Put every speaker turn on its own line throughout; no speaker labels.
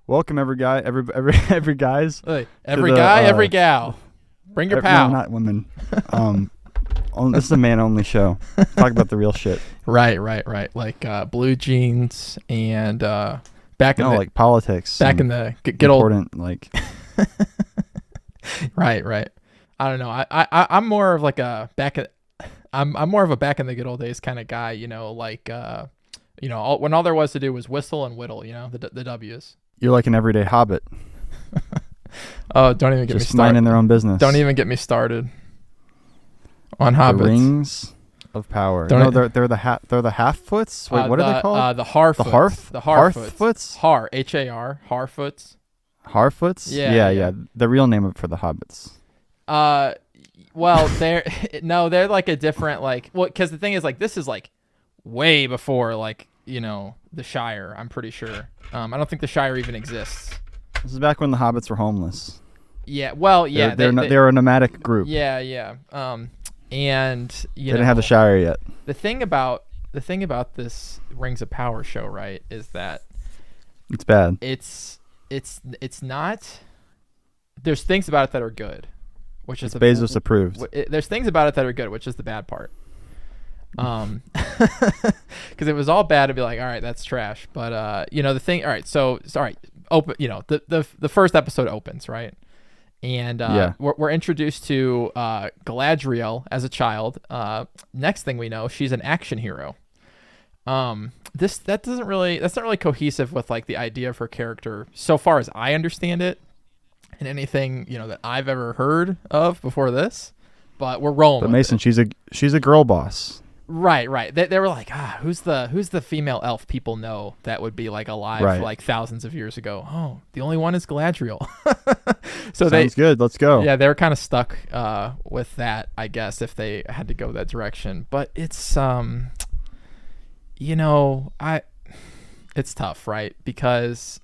Welcome every guy, every guys.
Hey, every guy, every gal. Bring your pal.
No, not women. This is a man-only show. Talk about the real shit.
Right. Like blue jeans and back in the
like politics.
Back in the good old
important like.
Right. I don't know. I'm more of like a I'm more of a back in the good old days kind of guy. When all there was to do was whistle and whittle. The W's.
You're like an everyday hobbit.
Oh, don't even get me started.
Just minding their own business.
Don't even get me started on hobbits.
The Rings of Power. They're the half-foots. Wait, what are they called?
The Harfoots.
The Hearthfoots.
H-A-R. Harfoots.
Harfoots. Yeah. The real name for the hobbits.
Well, they're like a different because the thing is this is way before the Shire. I'm pretty sure. I don't think the Shire even exists.
This is back when the hobbits were homeless.
Yeah. Well, yeah.
They're a nomadic group.
Yeah. And
they didn't have the Shire yet.
The thing about this Rings of Power show, right, is that
it's bad.
It's not. There's things about it that are good, which is
Bezos approved.
There's things about it that are good, which is the bad part. Because it was all bad to be like, all right, that's trash. But the thing. All right, so all right, open. The first episode opens, right, and we're introduced to Galadriel as a child. Next thing we know, she's an action hero. That's not really cohesive with the idea of her character so far as I understand it, and anything that I've ever heard of before this. But we're rolling.
But Mason, she's a girl boss.
Right. They were like, who's the female elf people know that would be alive thousands of years ago? Oh, the only one is Galadriel. So
sounds good. Let's go.
Yeah, they were kind of stuck with that, I guess, if they had to go that direction. But it's it's tough, right? Because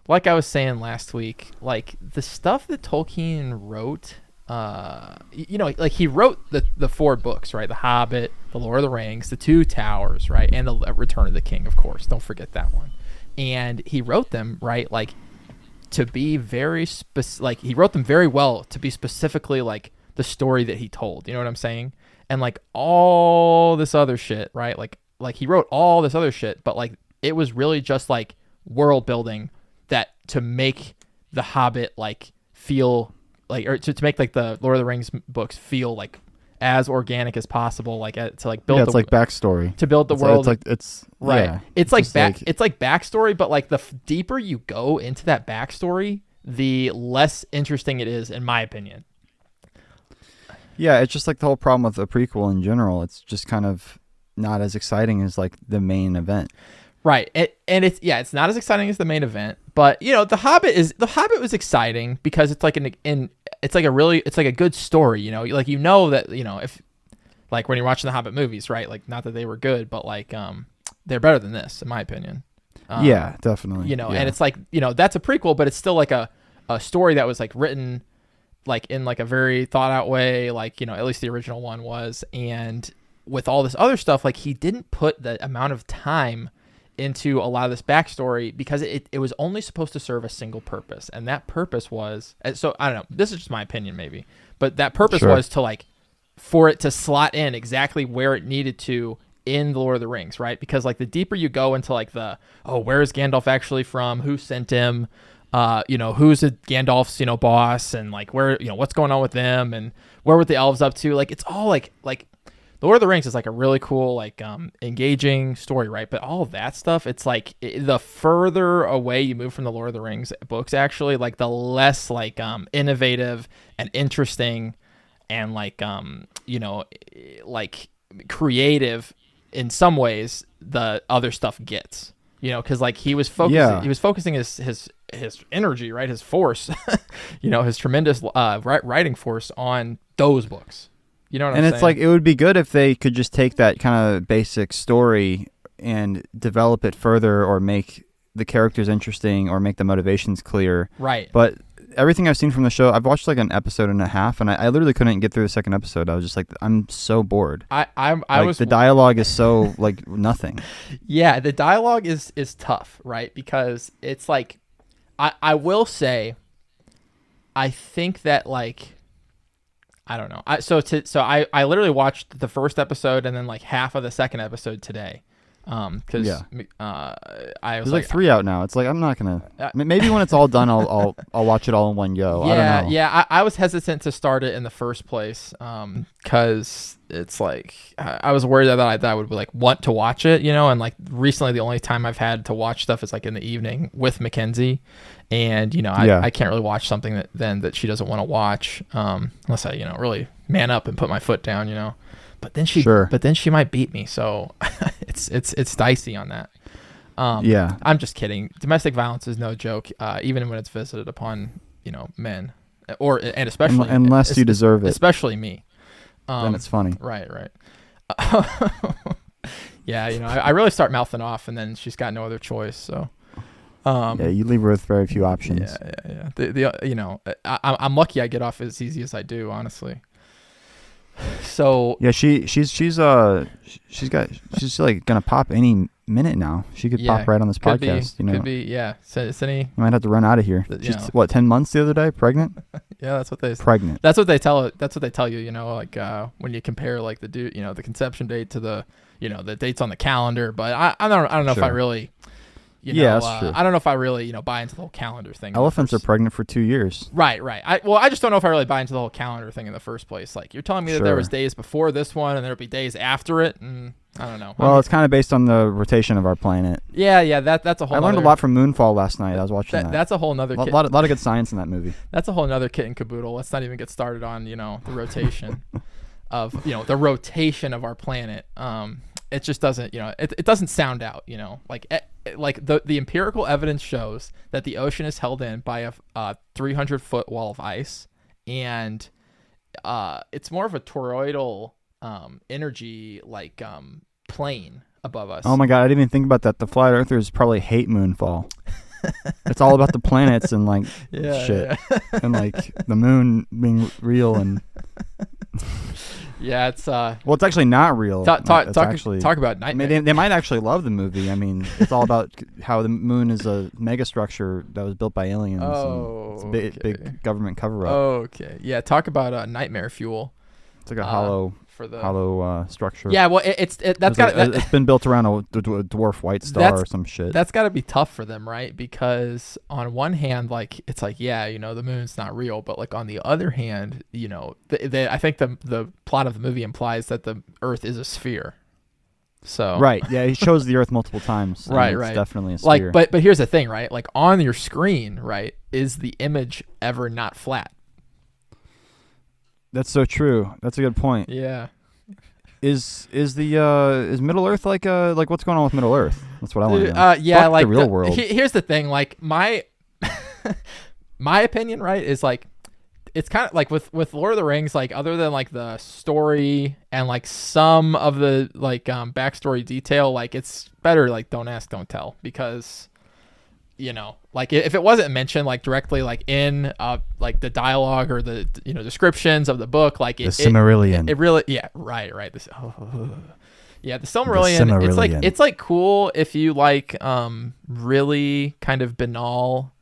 like I was saying last week, the stuff that Tolkien wrote. He wrote the 4 books, right? The Hobbit, the Lord of the Rings, the Two Towers, right? And the Return of the King, of course. Don't forget that one. And he wrote them, right? To be very he wrote them very well to be specifically the story that he told. You know what I'm saying? And all this other shit, right? He wrote all this other shit, but it was really just world building that to make the Hobbit feel. Or to make the Lord of the Rings books feel as organic as possible, to build.
It's backstory
to build the world.
It's
right.
Yeah,
it's backstory, but the deeper you go into that backstory, the less interesting it is, in my opinion.
Yeah, it's just the whole problem with a prequel in general. It's just kind of not as exciting as the main event.
Right, and it's not as exciting as the main event, but the Hobbit was exciting because it's it's a good story, that if when you're watching the Hobbit movies, right, not that they were good, but they're better than this in my opinion.
Yeah, definitely.
And it's that's a prequel, but it's still a story that was written in a very thought out way, at least the original one was, and with all this other stuff, he didn't put the amount of time into a lot of this backstory because it was only supposed to serve a single purpose, and that purpose was so I don't know, this is just my opinion maybe, but that purpose was to for it to slot in exactly where it needed to in the Lord of the Rings, right? Because the deeper you go into where is Gandalf actually from, who sent him, who's Gandalf's boss, and where what's going on with them, and where were the elves up to, it's all the Lord of the Rings is a really cool, engaging story, right? But all of that stuff, it's the further away you move from the Lord of the Rings books, actually, the less innovative and interesting and creative in some ways the other stuff gets, because he was focusing his energy, right, his force, his tremendous writing force on those books. You know what I'm saying?
And it's it would be good if they could just take that kind of basic story and develop it further, or make the characters interesting, or make the motivations clear.
Right.
But everything I've seen from the show, I've watched an episode and a half, and I literally couldn't get through the second episode. I was just I'm so bored. The dialogue is so nothing.
Yeah, the dialogue is tough, right? Because it's I will say, I think that like, I don't know. I literally watched the first episode and then like half of the second episode today. Because I was
There's like 3 out now. It's like I'm not gonna. Maybe when it's all done, I'll watch it all in one go. I don't know.
Yeah. I was hesitant to start it in the first place, because it's like I was worried that I would like want to watch it, and like recently the only time I've had to watch stuff is like in the evening with Mackenzie, and I can't really watch something that she doesn't want to watch, unless I really man up and put my foot down, But then she might beat me, so it's dicey on that. I'm just kidding. Domestic violence is no joke, even when it's visited upon men, and especially
unless you deserve it,
especially me.
Then it's funny.
Right. Yeah, I really start mouthing off, and then she's got no other choice. So.
You leave her with very few options.
Yeah. I'm lucky I get off as easy as I do, honestly. So
yeah, she's like gonna pop any minute now. She could pop right on this podcast.
Could be. Yeah. Cindy,
you might have to run out of here. She's 10 months the other day, pregnant.
Yeah, that's what they
pregnant.
That's what they tell. That's what they tell you. Like when you compare like the the conception date to the the dates on the calendar. But I don't know if I really.
That's true.
I don't know if I really, buy into the whole calendar thing.
Elephants are pregnant for 2 years.
Right. I just don't know if I really buy into the whole calendar thing in the first place. Like, you're telling me that there was days before this one and there'll be days after it, and I don't know.
Well, it's kind of based on the rotation of our planet.
Yeah. That's a whole.
I learned a lot from Moonfall last night. I was watching that.
That's a whole nother.
A lot of good science in that movie.
That's a whole nother kit and caboodle. Let's not even get started on the rotation of the rotation of our planet. It just doesn't it doesn't sound out. Like the empirical evidence shows that the ocean is held in by a 300-foot wall of ice, and it's more of a toroidal energy plane above us.
Oh my god, I didn't even think about that. The flat earthers probably hate Moonfall. It's all about the planets and shit.
Yeah.
And like the moon being real and
yeah, it's
it's actually not real.
Talk about nightmare.
They might actually love the movie. I mean, it's all about how the moon is a megastructure that was built by aliens.
Oh,
it's a big government cover up.
Okay, yeah. Talk about nightmare fuel.
It's like a hollow structure.
Yeah, well, it's
been built around a dwarf white star or some shit.
That's got to be tough for them, right? Because on one hand, it's the moon's not real, but on the other hand, I think the plot of the movie implies that the Earth is a sphere. So
right, yeah, he shows the Earth multiple times.
Right,
it's definitely a sphere.
But here's the thing, right? On your screen, right, is the image ever not flat?
That's so true. That's a good point.
Yeah.
Is Middle Earth like what's going on with Middle Earth? That's what I want to know.
Yeah,
the real world.
Here's the thing, my my opinion, right, is it's kind of with Lord of the Rings, other than the story and some of the backstory detail, it's better don't ask, don't tell, because if it wasn't mentioned directly in the dialogue or the descriptions of the book, the
Silmarillion.
It really, yeah, right. The Silmarillion. It's cool if you really kind of banal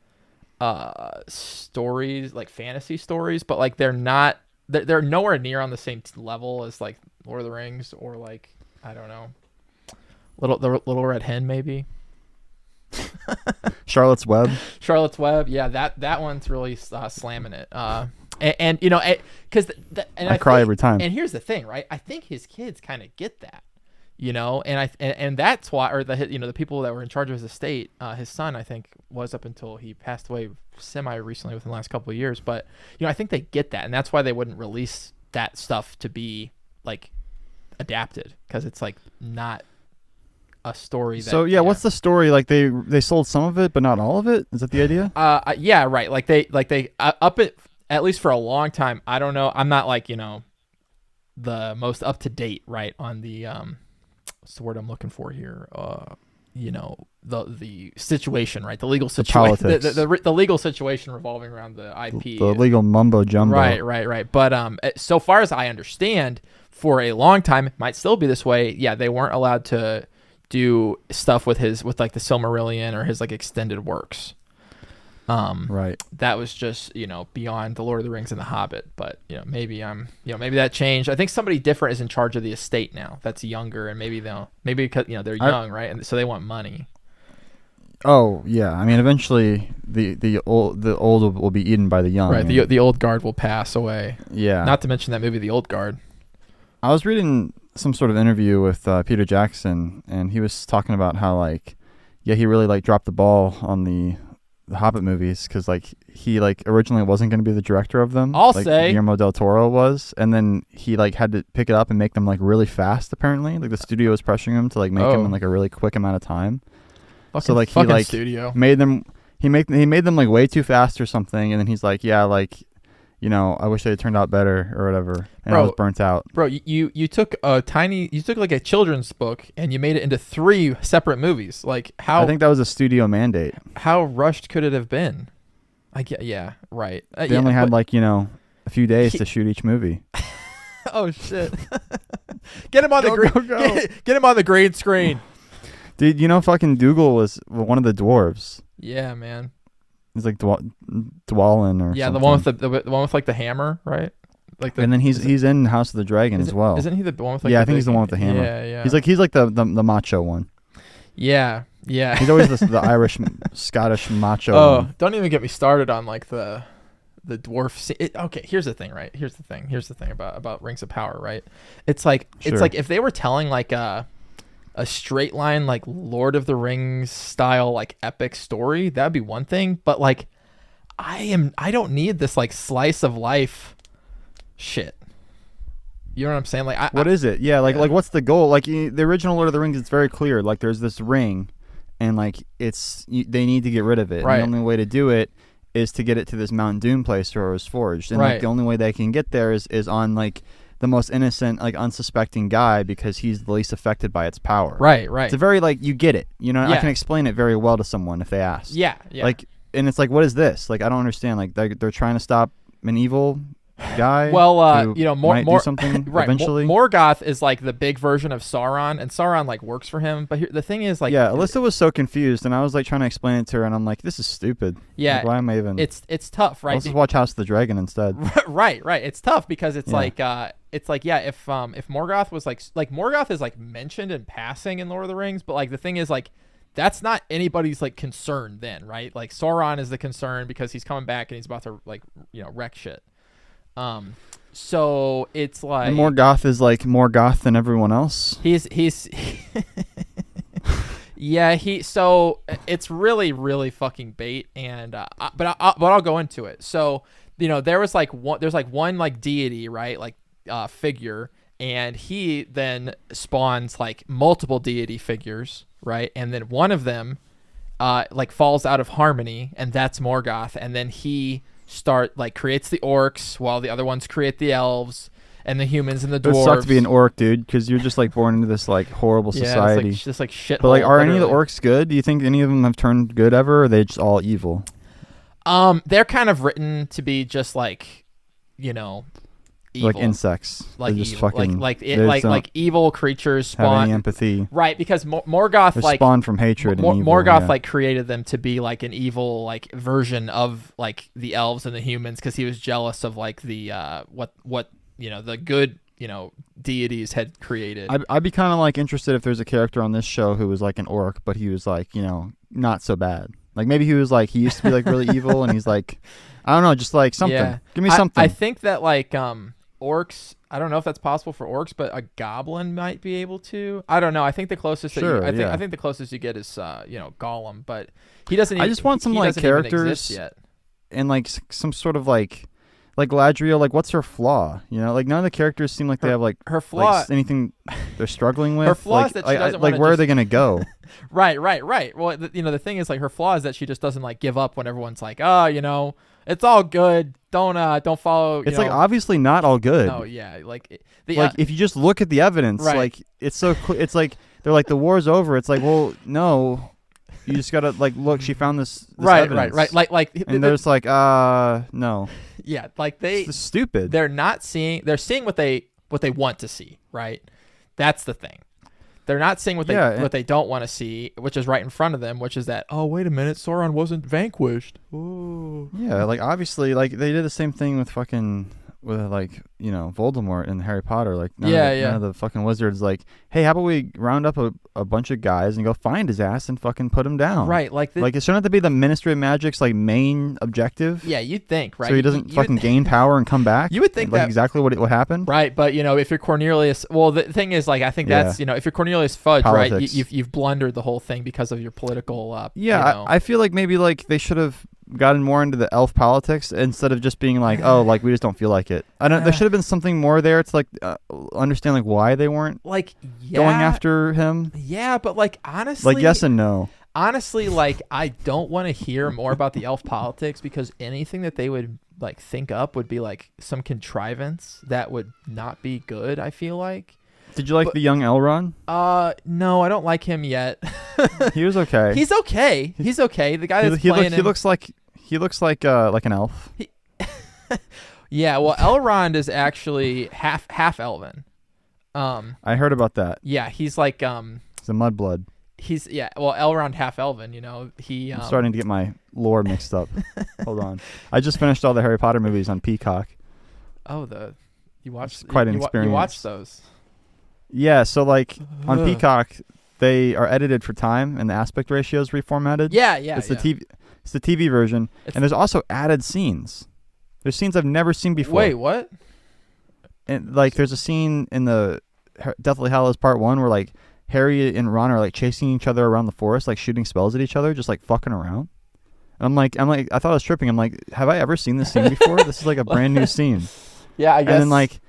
stories, fantasy stories, but they're nowhere near on the same level as Lord of the Rings or I don't know, the Little Red Hen maybe.
Charlotte's Web,
yeah, that one's really slamming it, and because
I cry every time.
And here's the thing, right? I think his kids kind of get that, and that's why, or the people that were in charge of his estate, his son, I think, was up until he passed away semi recently within the last couple of years, but I think they get that, and that's why they wouldn't release that stuff to be adapted, because it's not a story that,
what's the story? They sold some of it but not all of it? Is that the idea?
Yeah, right. They up it, at least for a long time. I don't know, I'm not the most up to date, right, on the what's the word I'm looking for here, the situation, right, the legal situation, the legal situation revolving around the IP,
the legal mumbo jumbo,
right. But so far as I understand, for a long time, it might still be this way, yeah, they weren't allowed to do stuff with the Silmarillion or his extended works.
Right.
That was just, beyond the Lord of the Rings and the Hobbit. But, maybe maybe that changed. I think somebody different is in charge of the estate now that's younger, and maybe because, they're young, right? And so they want money.
Oh, yeah. I mean, eventually the old will be eaten by the young.
Right. The old guard will pass away.
Yeah.
Not to mention that movie, The Old Guard.
I was reading some sort of interview with Peter Jackson, and he was talking about how, like, he really, like, dropped the ball on the Hobbit movies, because, like, he, like, originally wasn't going to be the director of them.
I'll
like,
say
Guillermo del Toro was, and then he, like, had to pick it up and make them, like, really fast, apparently. Like, the studio was pressuring him to, like, make them in, like, a really quick amount of time.
Fucking,
so, like, he, like,
studio.
made them like way too fast or something, and then he's like, yeah, like, I wish they had turned out better or whatever, and I was burnt out.
Bro, you took like a children's book and you made it into 3 separate movies. Like, how?
I think that was a studio mandate.
How rushed could it have been? Yeah, right.
They only had a few days to shoot each movie.
Oh shit! Get him on the green. Get him on the green screen.
Dude, fucking Dougal was one of the dwarves.
Yeah, man.
He's like Dwalin or
yeah,
something.
the one with like the hammer, right? Like
and then he's in House of the Dragon as well.
Isn't he the one with like?
Yeah, I think he's the one with the hammer.
Yeah.
He's like the macho one.
Yeah.
He's always the Irish, Scottish macho.
Oh,
one.
Don't even get me started on like the dwarf scene. Okay, here's the thing, right? Here's the thing about Rings of Power, right? It's like if they were telling like a straight line like Lord of the Rings style like epic story, that'd be one thing, but like I don't need this like slice of life shit. You know what I'm saying? Like
what is it? Yeah, like what's the goal? Like the original Lord of the Rings, it's very clear. Like there's this ring, and like they need to get rid of it.
Right.
And the only way to do it is to get it to this Mount Doom place where it was forged. And
right.
like the only way they can get there is on like the most innocent, like unsuspecting guy, because he's the least affected by its power.
Right.
It's a very like, you get it.
Yeah.
I can explain it very well to someone if they ask.
Yeah.
Like, and it's like, what is this? Like, I don't understand. Like they're trying to stop an evil guy.
Well,
might do something
right.
eventually.
Morgoth is like the big version of Sauron, and Sauron like works for him. But the thing is, like,
Alyssa was so confused, and I was like trying to explain it to her, and I'm like, this is stupid.
Yeah,
like, why am I even?
It's tough, right?
Let's just watch House of the Dragon instead.
Right. It's tough because it's like if Morgoth was like Morgoth is like mentioned in passing in Lord of the Rings, but like the thing is like that's not anybody's like concern then, right? Like Sauron is the concern because he's coming back and he's about to like wreck shit. So it's like
and Morgoth is like more goth than everyone else.
He's yeah, so it's really fucking bait, and but I'll go into it. So there's one like deity, right, like figure, and he then spawns like multiple deity figures, right, and then one of them like falls out of harmony, and that's Morgoth, and then he creates the orcs while the other ones create the elves and the humans and the dwarves.
It sucks to be an orc, dude, because you're just like born into this like horrible society.
It's just like shit.
But like, are any of the orcs good? Do you think any of them have turned good ever, or are they just all evil?
They're kind of written to be just like, evil.
Like insects,
like
just
evil.
fucking
like evil creatures spawn.
Have any empathy?
Right, because Morgoth
They're
like
spawned from hatred. And evil,
Morgoth like created them to be like an evil like version of like the elves and the humans, because he was jealous of like the what the good deities had created.
I'd be kind of like interested if there's a character on this show who was like an orc, but he was like not so bad. Like maybe he was like he used to be like really evil, and he's like, I don't know, just like something.
Yeah.
Give me something.
I think that like orcs, I don't know if that's possible for orcs, but a goblin might be able to. I don't know. I think the closest I think the closest you get is Gollum, but he doesn't.
I just want some like characters
yet.
And like some sort of like Galadriel. Like, what's her flaw? Like none of the characters seem like they have like
her flaw.
Like, anything they're struggling with.
Her flaw
like,
is that she doesn't
like where are they gonna go?
Right. Well, the thing is like her flaw is that she just doesn't like give up when everyone's like, it's all good. Don't follow.
It's like obviously not all good.
Oh yeah, like
if you just look at the evidence,
right.
like it's so it's like they're like the war's over. It's like, well, no, you just gotta like look. She found this evidence.
Right.
And they're just like, no.
Yeah, like
it's stupid.
They're seeing what they want to see. Right. That's the thing. They're not seeing what
Yeah,
they don't want to see, which is right in front of them, which is that, oh, wait a minute, Sauron wasn't vanquished. Oh.
Yeah, like obviously, like they did the same thing with like Voldemort in Harry Potter. Like none of the fucking wizards like, hey, how about we round up a bunch of guys and go find his ass and fucking put him down?
Right, like
it shouldn't have to be the Ministry of Magic's like main objective.
Yeah, you'd think, right?
So he doesn't fucking gain power and come back.
You would think
like
that
exactly what happened.
Right, but if you're Cornelius, well, the thing is, like, I think that's if you're Cornelius Fudge,
Politics.
right, you've blundered the whole thing because of your political.
I feel like maybe like they should have gotten more into the elf politics instead of just being like, oh, like we just don't feel like it. I don't. There should have been something more there to like understand like why they weren't
like
going after him.
Yeah, but like honestly,
like yes and no.
Honestly, like I don't want to hear more about the elf politics because anything that they would like think up would be like some contrivance that would not be good. I feel like.
Did you like the young Elrond?
No, I don't like him yet.
He was okay.
He's okay. He's okay. The guy that's playing him,
he looks like an elf.
Yeah, well, Elrond is actually half elven.
I heard about that.
Yeah, he's like
he's a mudblood.
Well, Elrond half elven. He.
I'm starting to get my lore mixed up. Hold on, I just finished all the Harry Potter movies on Peacock.
Oh, you watched?
It's quite an experience.
You watched those?
Yeah, so like on Peacock, they are edited for time, and the aspect ratio is reformatted.
Yeah.
It's the TV version, and there's also added scenes. There's scenes I've never seen before.
Wait, what?
And like, there's a scene in the Deathly Hallows Part 1 where like Harry and Ron are like chasing each other around the forest, like shooting spells at each other, just like fucking around. And I'm like, I thought I was tripping. I'm like, have I ever seen this scene before? This is like a brand new scene.
Yeah, I guess.
And then like,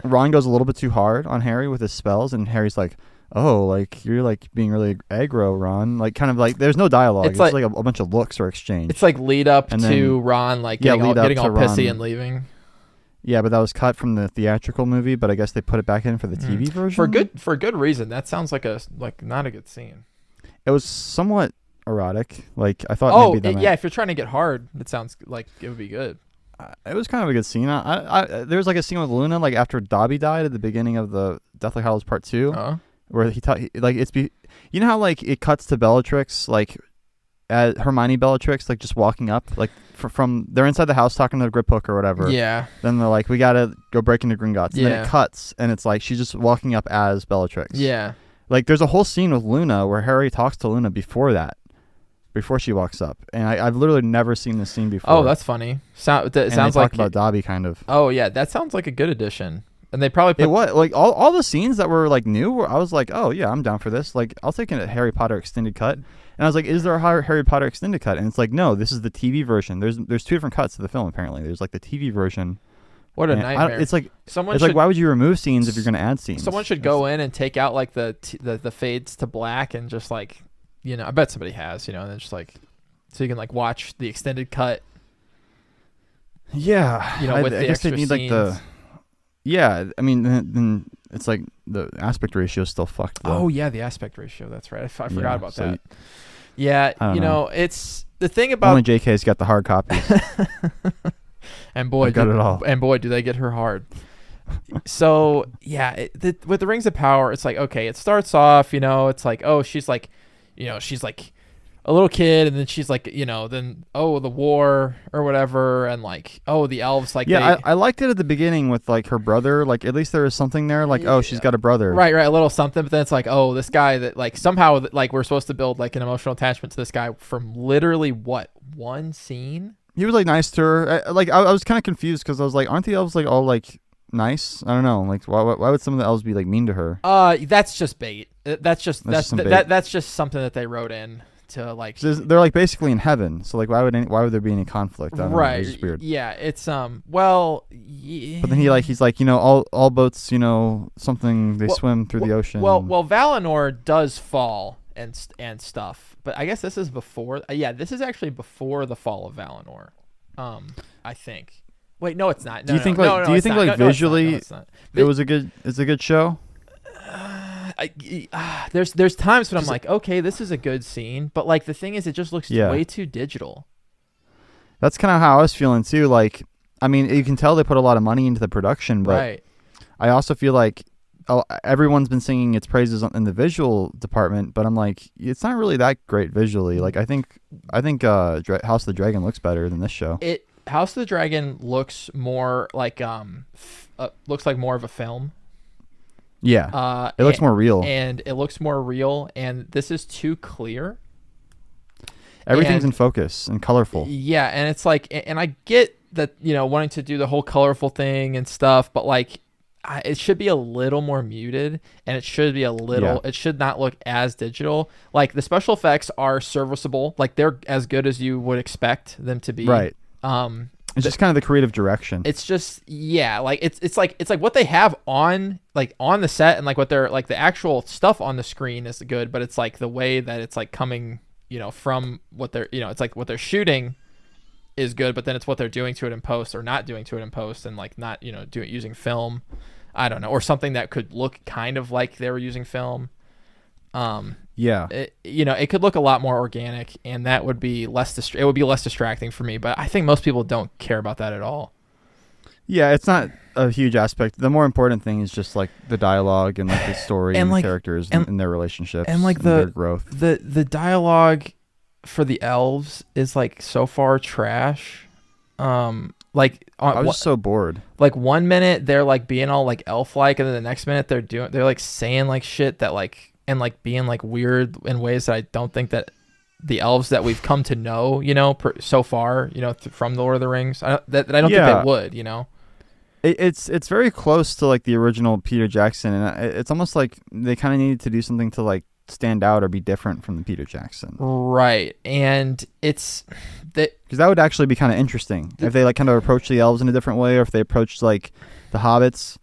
Ron goes a little bit too hard on Harry with his spells, and Harry's like, oh, like you're like being really aggro, Ron. Like kind of like there's no dialogue. It's like a bunch of looks are exchanged.
It's like lead up to Ron like getting all pissy and leaving.
Yeah, but that was cut from the theatrical movie, but I guess they put it back in for the TV version.
For good reason. That sounds like not a good scene.
It was somewhat erotic. Like I thought maybe
if you're trying to get hard, it sounds like it would be good.
It was kind of a good scene. There was like a scene with Luna, like after Dobby died at the beginning of the Deathly Hallows Part 2, where you know how like it cuts to Bellatrix, like Hermione Bellatrix, like just walking up, like from they're inside the house talking to the Griphook or whatever.
Yeah.
Then they're like, we gotta go break into Gringotts. And then it cuts, and it's like she's just walking up as Bellatrix.
Yeah. Like
there's a whole scene with Luna where Harry talks to Luna before she walks up, and I've literally never seen this scene before.
Oh, that's funny. Sounds like
about Dobby kind of.
Oh yeah, that sounds like a good addition. And they probably
put what like all the scenes that were like new. I was like, oh yeah, I'm down for this. Like I'll take a Harry Potter extended cut. And I was like, is there a Harry Potter extended cut? And it's like, no, this is the TV version. There's two different cuts of the film apparently. There's like the TV version.
What a nightmare!
It's like why would you remove scenes if you're going to add scenes?
Someone should go in and take out like the fades to black and just like I bet somebody has and then just like. So you can like watch the extended cut.
Yeah,
with the extra
need
scenes.
Like Yeah, I mean, then it's like the aspect ratio is still fucked. Though.
Oh yeah, the aspect ratio. That's right. I forgot about that. Yeah, it's the thing about
only JK's got the hard copies.
And boy,
got it all.
And boy, do they get her hard. So yeah, with the Rings of Power, it's like okay, it starts off, it's like she's like, she's like a little kid, and then she's like, then the war or whatever, and like the elves like
I liked it at the beginning with like her brother, like at least there was something there, like she's got a brother,
right, a little something, but then it's like this guy that like somehow like we're supposed to build like an emotional attachment to this guy from literally one scene. He
was like nice to her. I was kind of confused because I was like, aren't the elves like all like nice? I don't know, like why would some of the elves be like mean to her?
That's just bait. That's just something that they wrote in. To like
so they're like basically in heaven, so like why would there be any conflict? I don't know, it's just weird.
Yeah, it's but
then he's like all boats something they swim through the ocean.
Well Valinor does fall and stuff, but I guess this is before. This is actually before the fall of Valinor. I think. Wait, no, it's not.
Do you think visually it was a good show?
There's times when I'm like, okay, this is a good scene, but like the thing is, it just looks way too digital.
That's kind of how I was feeling too. Like, I mean, you can tell they put a lot of money into the production, but I also feel like everyone's been singing its praises in the visual department, but I'm like, it's not really that great visually. Like, I think House of the Dragon looks better than this show.
House of the Dragon looks more like looks like more of a film.
Yeah, it looks more real,
and it looks more real. And this is too clear.
Everything's in focus and colorful.
Yeah, and it's like, and I get that, wanting to do the whole colorful thing and stuff, but like, it should be a little more muted, and it should be a little. Yeah. It should not look as digital. Like, the special effects are serviceable. Like, they're as good as you would expect them to be.
Right. It's just kind of the creative direction.
It's just, yeah, like it's like what they have on the set, and like what they're like, the actual stuff on the screen is good, but it's like the way that it's like coming, from what they're, it's like what they're shooting is good, but then it's what they're doing to it in post or not doing to it in post, and like not, using film, I don't know, or something that could look kind of like they were using film.
Yeah,
it could look a lot more organic, and that would be it would be less distracting for me, but I think most people don't care about that at all.
Yeah, it's not a huge aspect. The more important thing is just like the dialogue and like the story and the characters and their relationships
and like
their growth.
The dialogue for the elves is like so far trash. Like,
I was so bored.
Like, 1 minute they're like being all like elf-like, and then the next minute they're like saying like shit that like, and like being like weird in ways that I don't think that the elves that we've come to know, so far, from the Lord of the Rings, I don't think they would,
It's very close to like the original Peter Jackson, and it's almost like they kind of needed to do something to like stand out or be different from the Peter Jackson.
Right. And it's that,
because that would actually be kind of interesting if they like kind of approach the elves in a different way, or if they approached like the hobbits.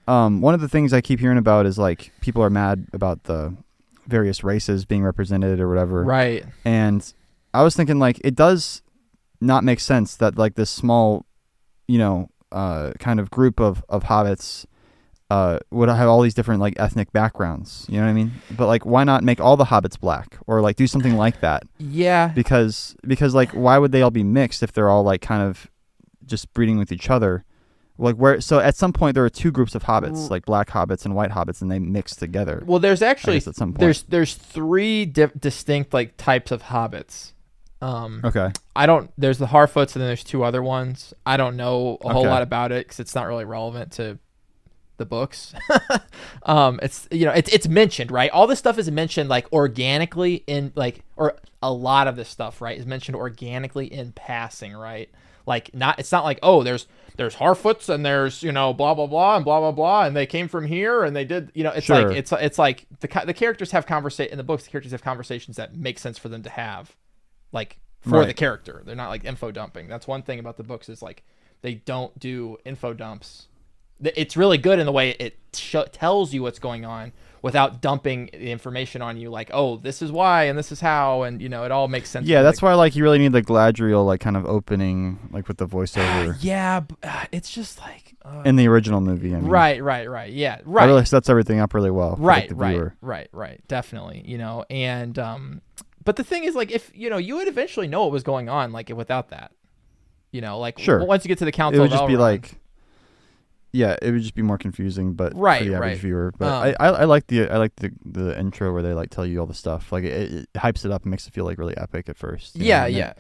One of the things I keep hearing about is like people are mad about the various races being represented or whatever.
Right.
And I was thinking like it does not make sense that like this small, kind of group of hobbits would have all these different like ethnic backgrounds, you know what I mean? But like, why not make all the hobbits black, or like do something like that?
Yeah.
Because like, why would they all be mixed if they're all like kind of just breeding with each other? Like, so at some point there are two groups of hobbits, like black hobbits and white hobbits, and they mix together.
Well, there's actually
at some point.
there's three distinct like types of hobbits.
Okay.
There's the Harfoots, and then there's two other ones. I don't know a whole lot about it because it's not really relevant to the books. It's mentioned, right? All this stuff is mentioned like organically in like, or a lot of this stuff, right, is mentioned organically in passing, right? Like, it's not like, oh, there's Harfoots and there's, blah blah blah and blah blah blah, and they came from here and they did, it's sure. Like it's like the characters have in the books, the characters have conversations that make sense for them to have, like, for the character. They're not like info dumping. That's one thing about the books, is like they don't do info dumps. It's really good in the way it tells you what's going on without dumping the information on you, like, oh, this is why and this is how, and it all makes sense.
Yeah, that's why like you really need the Galadriel like kind of opening, like with the voiceover.
Yeah, it's just like
in the original movie. I mean.
Right. Yeah, right.
It really sets everything up really well. For,
right,
like, the viewer.
Right. Definitely. And but the thing is, like, if you would eventually know what was going on, like, without that. Like,
sure.
Once you get to the Council,
it would just
Elrond,
be like. Yeah, it would just be more confusing, but
for
the average viewer. But I like the intro where they like tell you all the stuff. Like it hypes it up and makes it feel like really epic at first.
Yeah.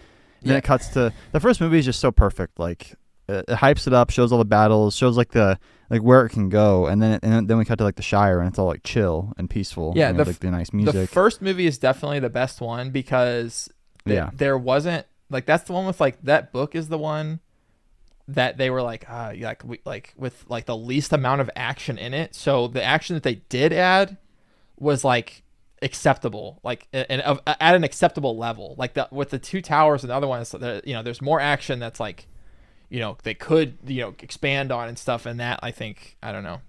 Then it cuts to the first movie is just so perfect. Like it hypes it up, shows all the battles, shows like where it can go, and then we cut to like the Shire, and it's all like chill and peaceful.
Yeah,
like the nice music.
The first movie is definitely the best one because there wasn't like, that's the one with like, that book is the one that they were like, with like the least amount of action in it. So the action that they did add was like acceptable, like at an acceptable level. Like with the two towers and the other ones, there's more action that's like, they could expand on and stuff. And that, I think, I don't know,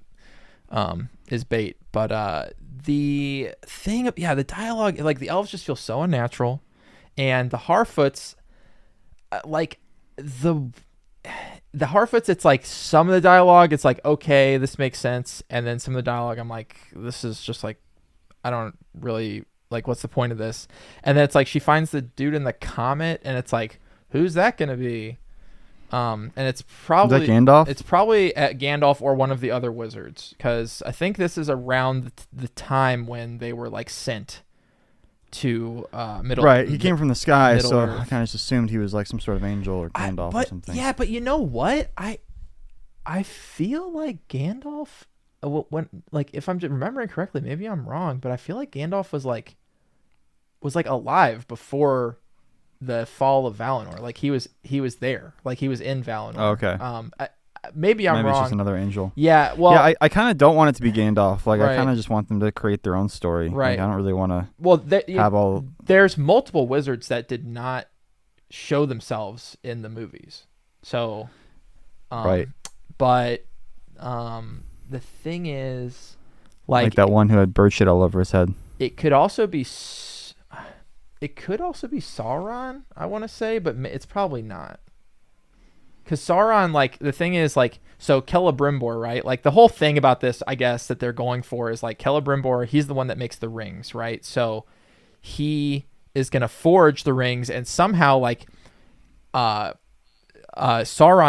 is bait. But the thing, the dialogue, like the elves just feel so unnatural, and the Harfoots, like the Harfoots, it's like some of the dialogue, it's like, okay, this makes sense, and then some of the dialogue, I'm like, this is just like, I don't really like, what's the point of this? And then it's like she finds the dude in the comet, and it's like, who's that gonna be? And it's
Is
probably
that Gandalf?
It's probably at Gandalf or one of the other wizards, because I think this is around the time when they were like sent to Middle.
Right, he came from the sky,
Middle
so
Earth.
I kind of just assumed he was like some sort of angel or Gandalf or something.
Yeah, but you know what? I feel like Gandalf, when like if I'm remembering correctly, maybe I'm wrong, but I feel like Gandalf was like alive before the fall of Valinor. Like he was there. Like he was in Valinor.
Oh, okay.
Maybe I'm
Maybe
wrong.
it's just another angel.
Yeah. Well.
Yeah, I kind of don't want it to be Gandalf. Like,
Right.
I kind of just want them to create their own story.
Right.
Like, I don't really want to
well,
have all.
there's multiple wizards that did not show themselves in the movies. So.
Right.
But, the thing is,
Like that one who had bird shit all over his head.
it could also be Sauron, I want to say, but it's probably not. Because Sauron, like, the thing is, like, so Celebrimbor, right? Like, the whole thing about this, I guess, that they're going for is, like, Celebrimbor, he's the one that makes the rings, right? So he is going to forge the rings, and somehow, like, Sauron,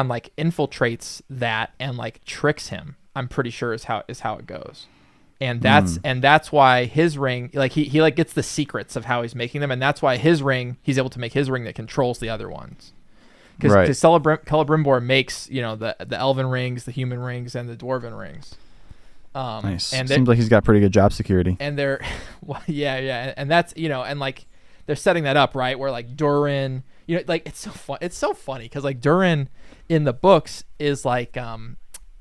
like, infiltrates that and, like, tricks him, I'm pretty sure is how it goes. And that's why his ring, like, he like gets the secrets of how he's making them, and that's why his ring, he's able to make his ring that controls the other ones. Because Celebrimbor makes, you know, the elven rings, the human rings, and the dwarven rings.
Nice.
And
Seems like he's got pretty good job security.
And they're, well, yeah, and that's, you know, and like they're setting that up, right? Where like Durin, you know, like it's so funny because like Durin in the books is like,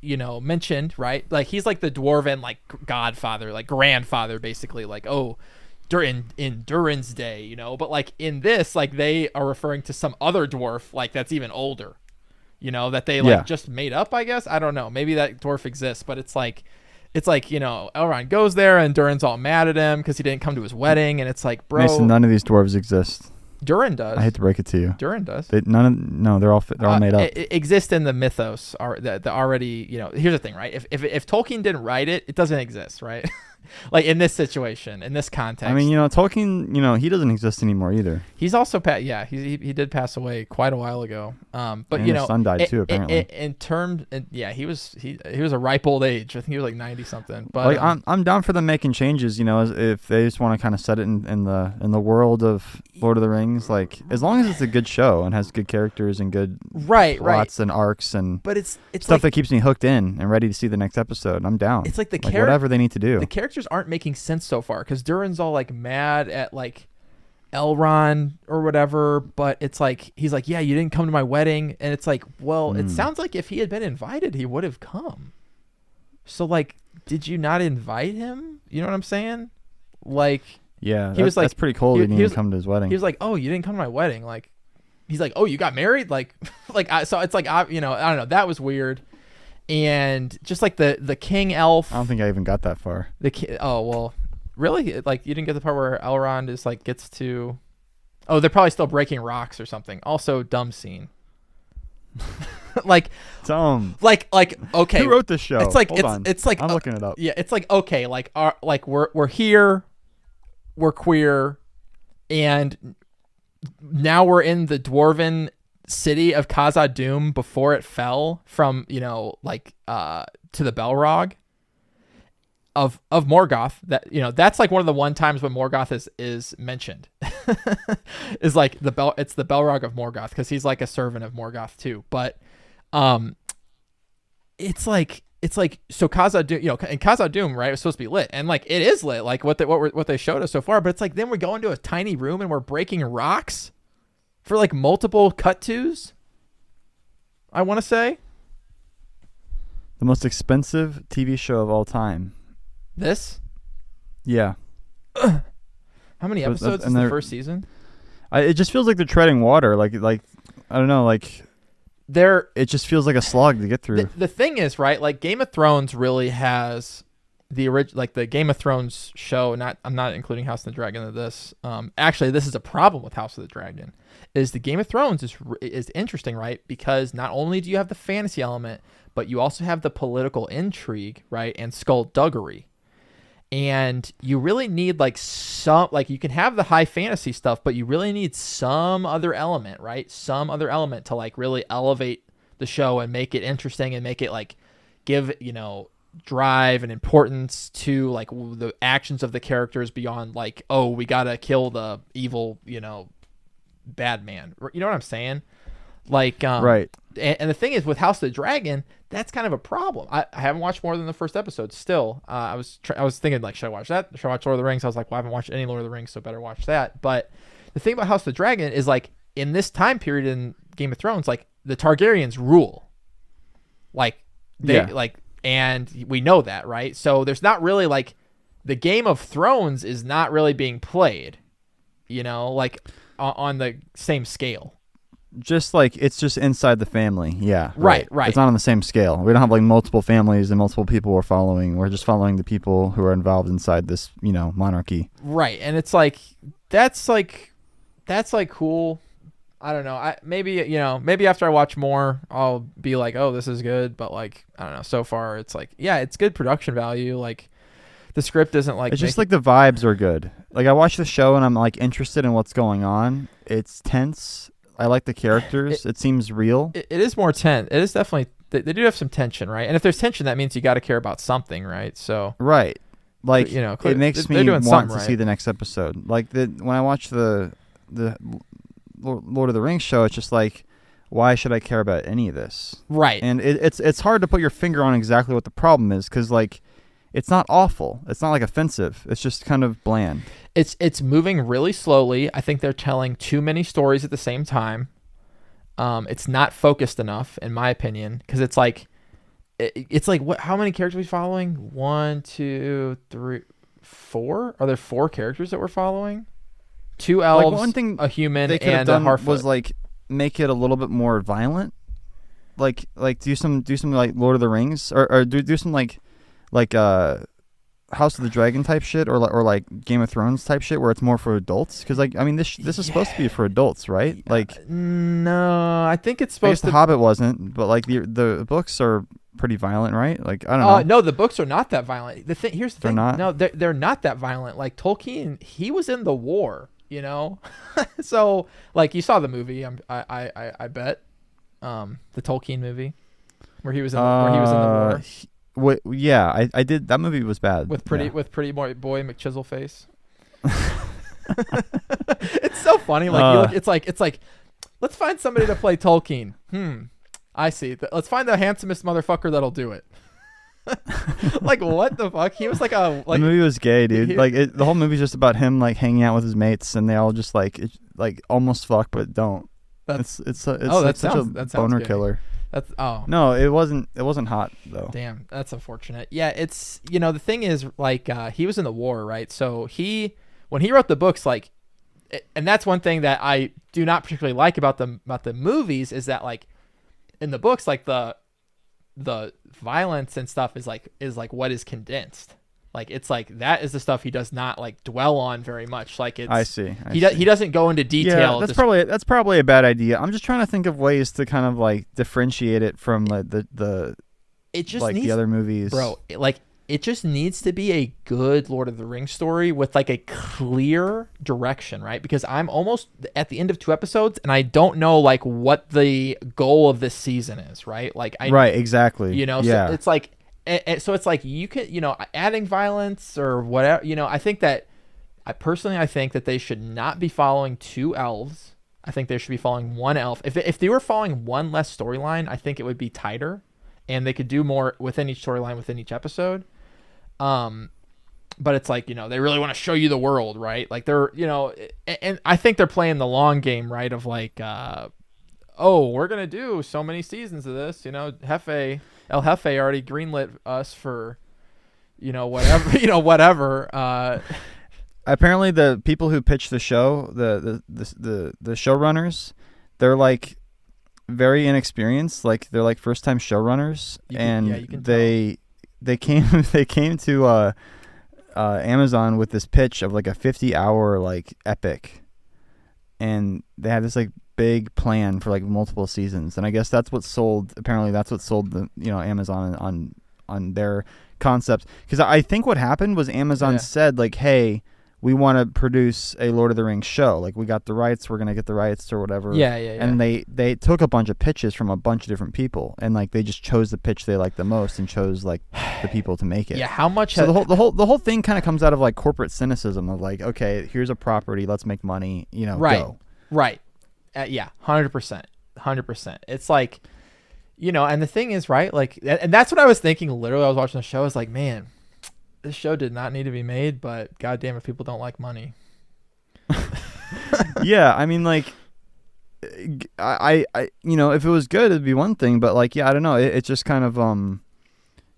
you know, mentioned, right? Like he's like the dwarven like godfather, like grandfather, basically. Like, oh, in Durin's day, you know, but like in this, like they are referring to some other dwarf like that's even older, you know, that they like just made up, I guess. I don't know, maybe that dwarf exists, but it's like, you know, Elrond goes there and Durin's all mad at him because he didn't come to his wedding, and it's like, bro,
Mason, none of these dwarves exist.
Durin does.
I hate to break it to you.
Durin does.
They're all made up.
It exists in the mythos, the already, you know. Here's the thing, right? If Tolkien didn't write it, it doesn't exist, right? Like in this situation, in this context.
I mean, you know, Tolkien, you know, he doesn't exist anymore either.
He's also he did pass away quite a while ago. But
and
you know,
his son died too, apparently.
He was a ripe old age. I think he was like 90 something. But
like I'm down for them making changes, you know, if they just want to kind of set it in the world of Lord of the Rings, like as long as it's a good show and has good characters and good plots and arcs and
but it's
stuff
like,
that keeps me hooked in and ready to see the next episode. I'm down.
It's like
whatever they need to do.
The characters aren't making sense so far because Durin's all like mad at like Elrond or whatever, but it's like he's like, yeah, you didn't come to my wedding, and it's like, well, it sounds like if he had been invited, he would have come. So like, did you not invite him? You know what I'm saying? Like,
yeah,
he was like,
that's pretty cold. He didn't come to his wedding.
He was like, oh, you didn't come to my wedding. Like, he's like, oh, you got married. Like, so it's like, you know, I don't know. That was weird. And just like the king elf.
I don't think I even got that far.
Oh well, really? Like you didn't get the part where Elrond is like gets to. Oh, they're probably still breaking rocks or something. Also, dumb scene. Like
dumb.
Like okay.
Who wrote this show?
It's like
Hold on.
it's like
I'm looking it up.
Yeah, it's like okay, like we're here, we're queer, and now we're in the dwarven city of Khazad-dûm before it fell from, you know, like to the Balrog of Morgoth. That, you know, that's like one of the one times when Morgoth is mentioned. Is like it's the Balrog of Morgoth because he's like a servant of Morgoth too. But it's like so Khazad-dûm, you know, and Khazad-dûm, right, was supposed to be lit, and like it is lit, like what they showed us so far. But it's like then we go into a tiny room and we're breaking rocks for like multiple cut-tos, I want to say.
The most expensive TV show of all time.
This?
Yeah.
How many episodes is the first season?
It just feels like they're treading water. Like I don't know, like it just feels like a slog to get through.
The thing is, right, like Game of Thrones really has the original, like the Game of Thrones show. I'm not including House of the Dragon in this. Actually, this is a problem with House of the Dragon. Is the Game of Thrones is interesting, right? Because not only do you have the fantasy element, but you also have the political intrigue, right, and skullduggery. And you really need like some, like you can have the high fantasy stuff, but you really need some other element, right? Some other element to like really elevate the show and make it interesting and make it like give, drive and importance to like the actions of the characters beyond like, oh, we gotta kill the evil, bad man. You know what I'm saying? Like,
right.
And the thing is with House of the Dragon, that's kind of a problem. I haven't watched more than the first episode still. I was thinking like, should I watch that? Should I watch Lord of the Rings? I was like, well, I haven't watched any Lord of the Rings, so better watch that. But the thing about House of the Dragon is like in this time period in Game of Thrones, like the Targaryens rule. Like they like, and we know that, right? So there's not really like the Game of Thrones is not really being played, like on the same scale.
Just like it's just inside the family. Yeah.
Right.
It's not on the same scale. We don't have like multiple families and multiple people we're following. We're just following the people who are involved inside this, monarchy.
Right. And it's like that's like cool. I don't know. Maybe after I watch more, I'll be like, oh, this is good. But like, I don't know. So far, it's like, yeah, it's good production value. Like the script isn't like.
It's just like the vibes are good. Like I watch the show and I'm like interested in what's going on. It's tense. I like the characters. It seems real.
It is more tense. It is definitely. They do have some tension, right? And if there's tension, that means you got to care about something, right? So.
Right. Like it makes me want to see the next episode. Like when I watch the Lord of the Rings show, it's just like, why should I care about any of this?
Right.
And it's hard to put your finger on exactly what the problem is because like it's not awful. It's not like offensive. It's just kind of bland.
It's moving really slowly. I think they're telling too many stories at the same time. It's not focused enough, in my opinion, because it's like what? How many characters are we following? 1, 2, 3, 4. Are there 4 characters that we're following? 2 elves,
like one thing
a human,
they
and a Harfoot.
Was like make it a little bit more violent. Like do some like Lord of the Rings or do some like House of the Dragon type shit or like Game of Thrones type shit where it's more for adults because like I mean this is supposed to be for adults, right? Like
no, I think it's supposed to.
The Hobbit wasn't, but like the books are pretty violent, right? Like I don't know.
No, the books are not that violent. Here's the thing.
Not?
No, they're not that violent. Like Tolkien, he was in the war, so like you saw the movie. I bet the Tolkien movie where he was in the war.
Yeah, I did. That movie was bad.
With pretty boy McChizzleface. It's so funny. Like it's like, let's find somebody to play Tolkien. I see. Let's find the handsomest motherfucker that'll do it. Like what the fuck? He was like the
movie was gay, dude. The whole movie's just about him like hanging out with his mates, and they all just like almost fuck but don't. It's such a boner killer.
No,
it wasn't hot though.
Damn, that's unfortunate. Yeah, it's the thing is like he was in the war, right? So when he wrote the books, like, and that's one thing that I do not particularly like about the movies is that like in the books, like the violence and stuff is like what is condensed. Like it's like that is the stuff he does not like dwell on very much. Like it's
I see.
He doesn't go into detail.
Yeah, that's probably a bad idea. I'm just trying to think of ways to kind of like differentiate it from the
it just
like
needs,
the other movies,
bro. It just needs to be a good Lord of the Rings story with like a clear direction, right? Because I'm almost at the end of 2 episodes and I don't know like what the goal of this season is, right? Like
right, exactly.
So it's like. So it's like you can, adding violence or whatever, I think that I think that they should not be following 2 elves. I think they should be following 1 elf. If they were following one less storyline, I think it would be tighter and they could do more within each storyline within each episode. But it's like, they really want to show you the world, right? Like they're, and I think they're playing the long game, right? Of like, we're going to do so many seasons of this, El Jefe already greenlit us for, whatever.
Apparently, the people who pitched the show, the showrunners, they're like very inexperienced. Like they're like first time showrunners, they came to Amazon with this pitch of like a 50-hour like epic, and they had this like big plan for like multiple seasons, and I guess that's what sold the Amazon on their concept, because I think what happened was Amazon said like, hey, we want to produce a Lord of the Rings show. Like, we got the rights, we're gonna get the rights or whatever.
Yeah.
And they took a bunch of pitches from a bunch of different people, and like they just chose the pitch they liked the most and chose like the people to make it.
Yeah. How much?
So the whole thing kind of comes out of like corporate cynicism of like, okay, here's a property, let's make money.
Right.
Go.
Right. Yeah. 100%. 100%. It's like, and the thing is, right? Like, and that's what I was thinking. Literally, I was watching the show. I was like, man, this show did not need to be made, but goddamn, if people don't like money.
Yeah, I mean, like, I if it was good, it'd be one thing, but like, yeah, I don't know. It's just kind of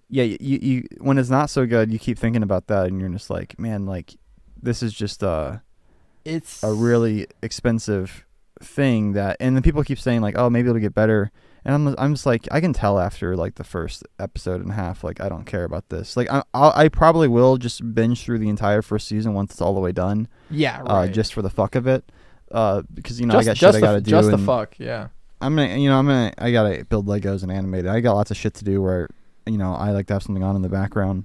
yeah, you when it's not so good, you keep thinking about that, and you're just like, man, like, this is just
it's
a really expensive thing that, and then people keep saying like, oh, maybe it'll get better. And I'm just like, I can tell after like the first episode and a half, like, I don't care about this. Like, I probably will just binge through the entire first season once it's all the way done.
Yeah, right.
Just for the fuck of it, because I got
shit
I gotta do.
Just the fuck, yeah.
I gotta build Legos and animate it. I got lots of shit to do where, I like to have something on in the background.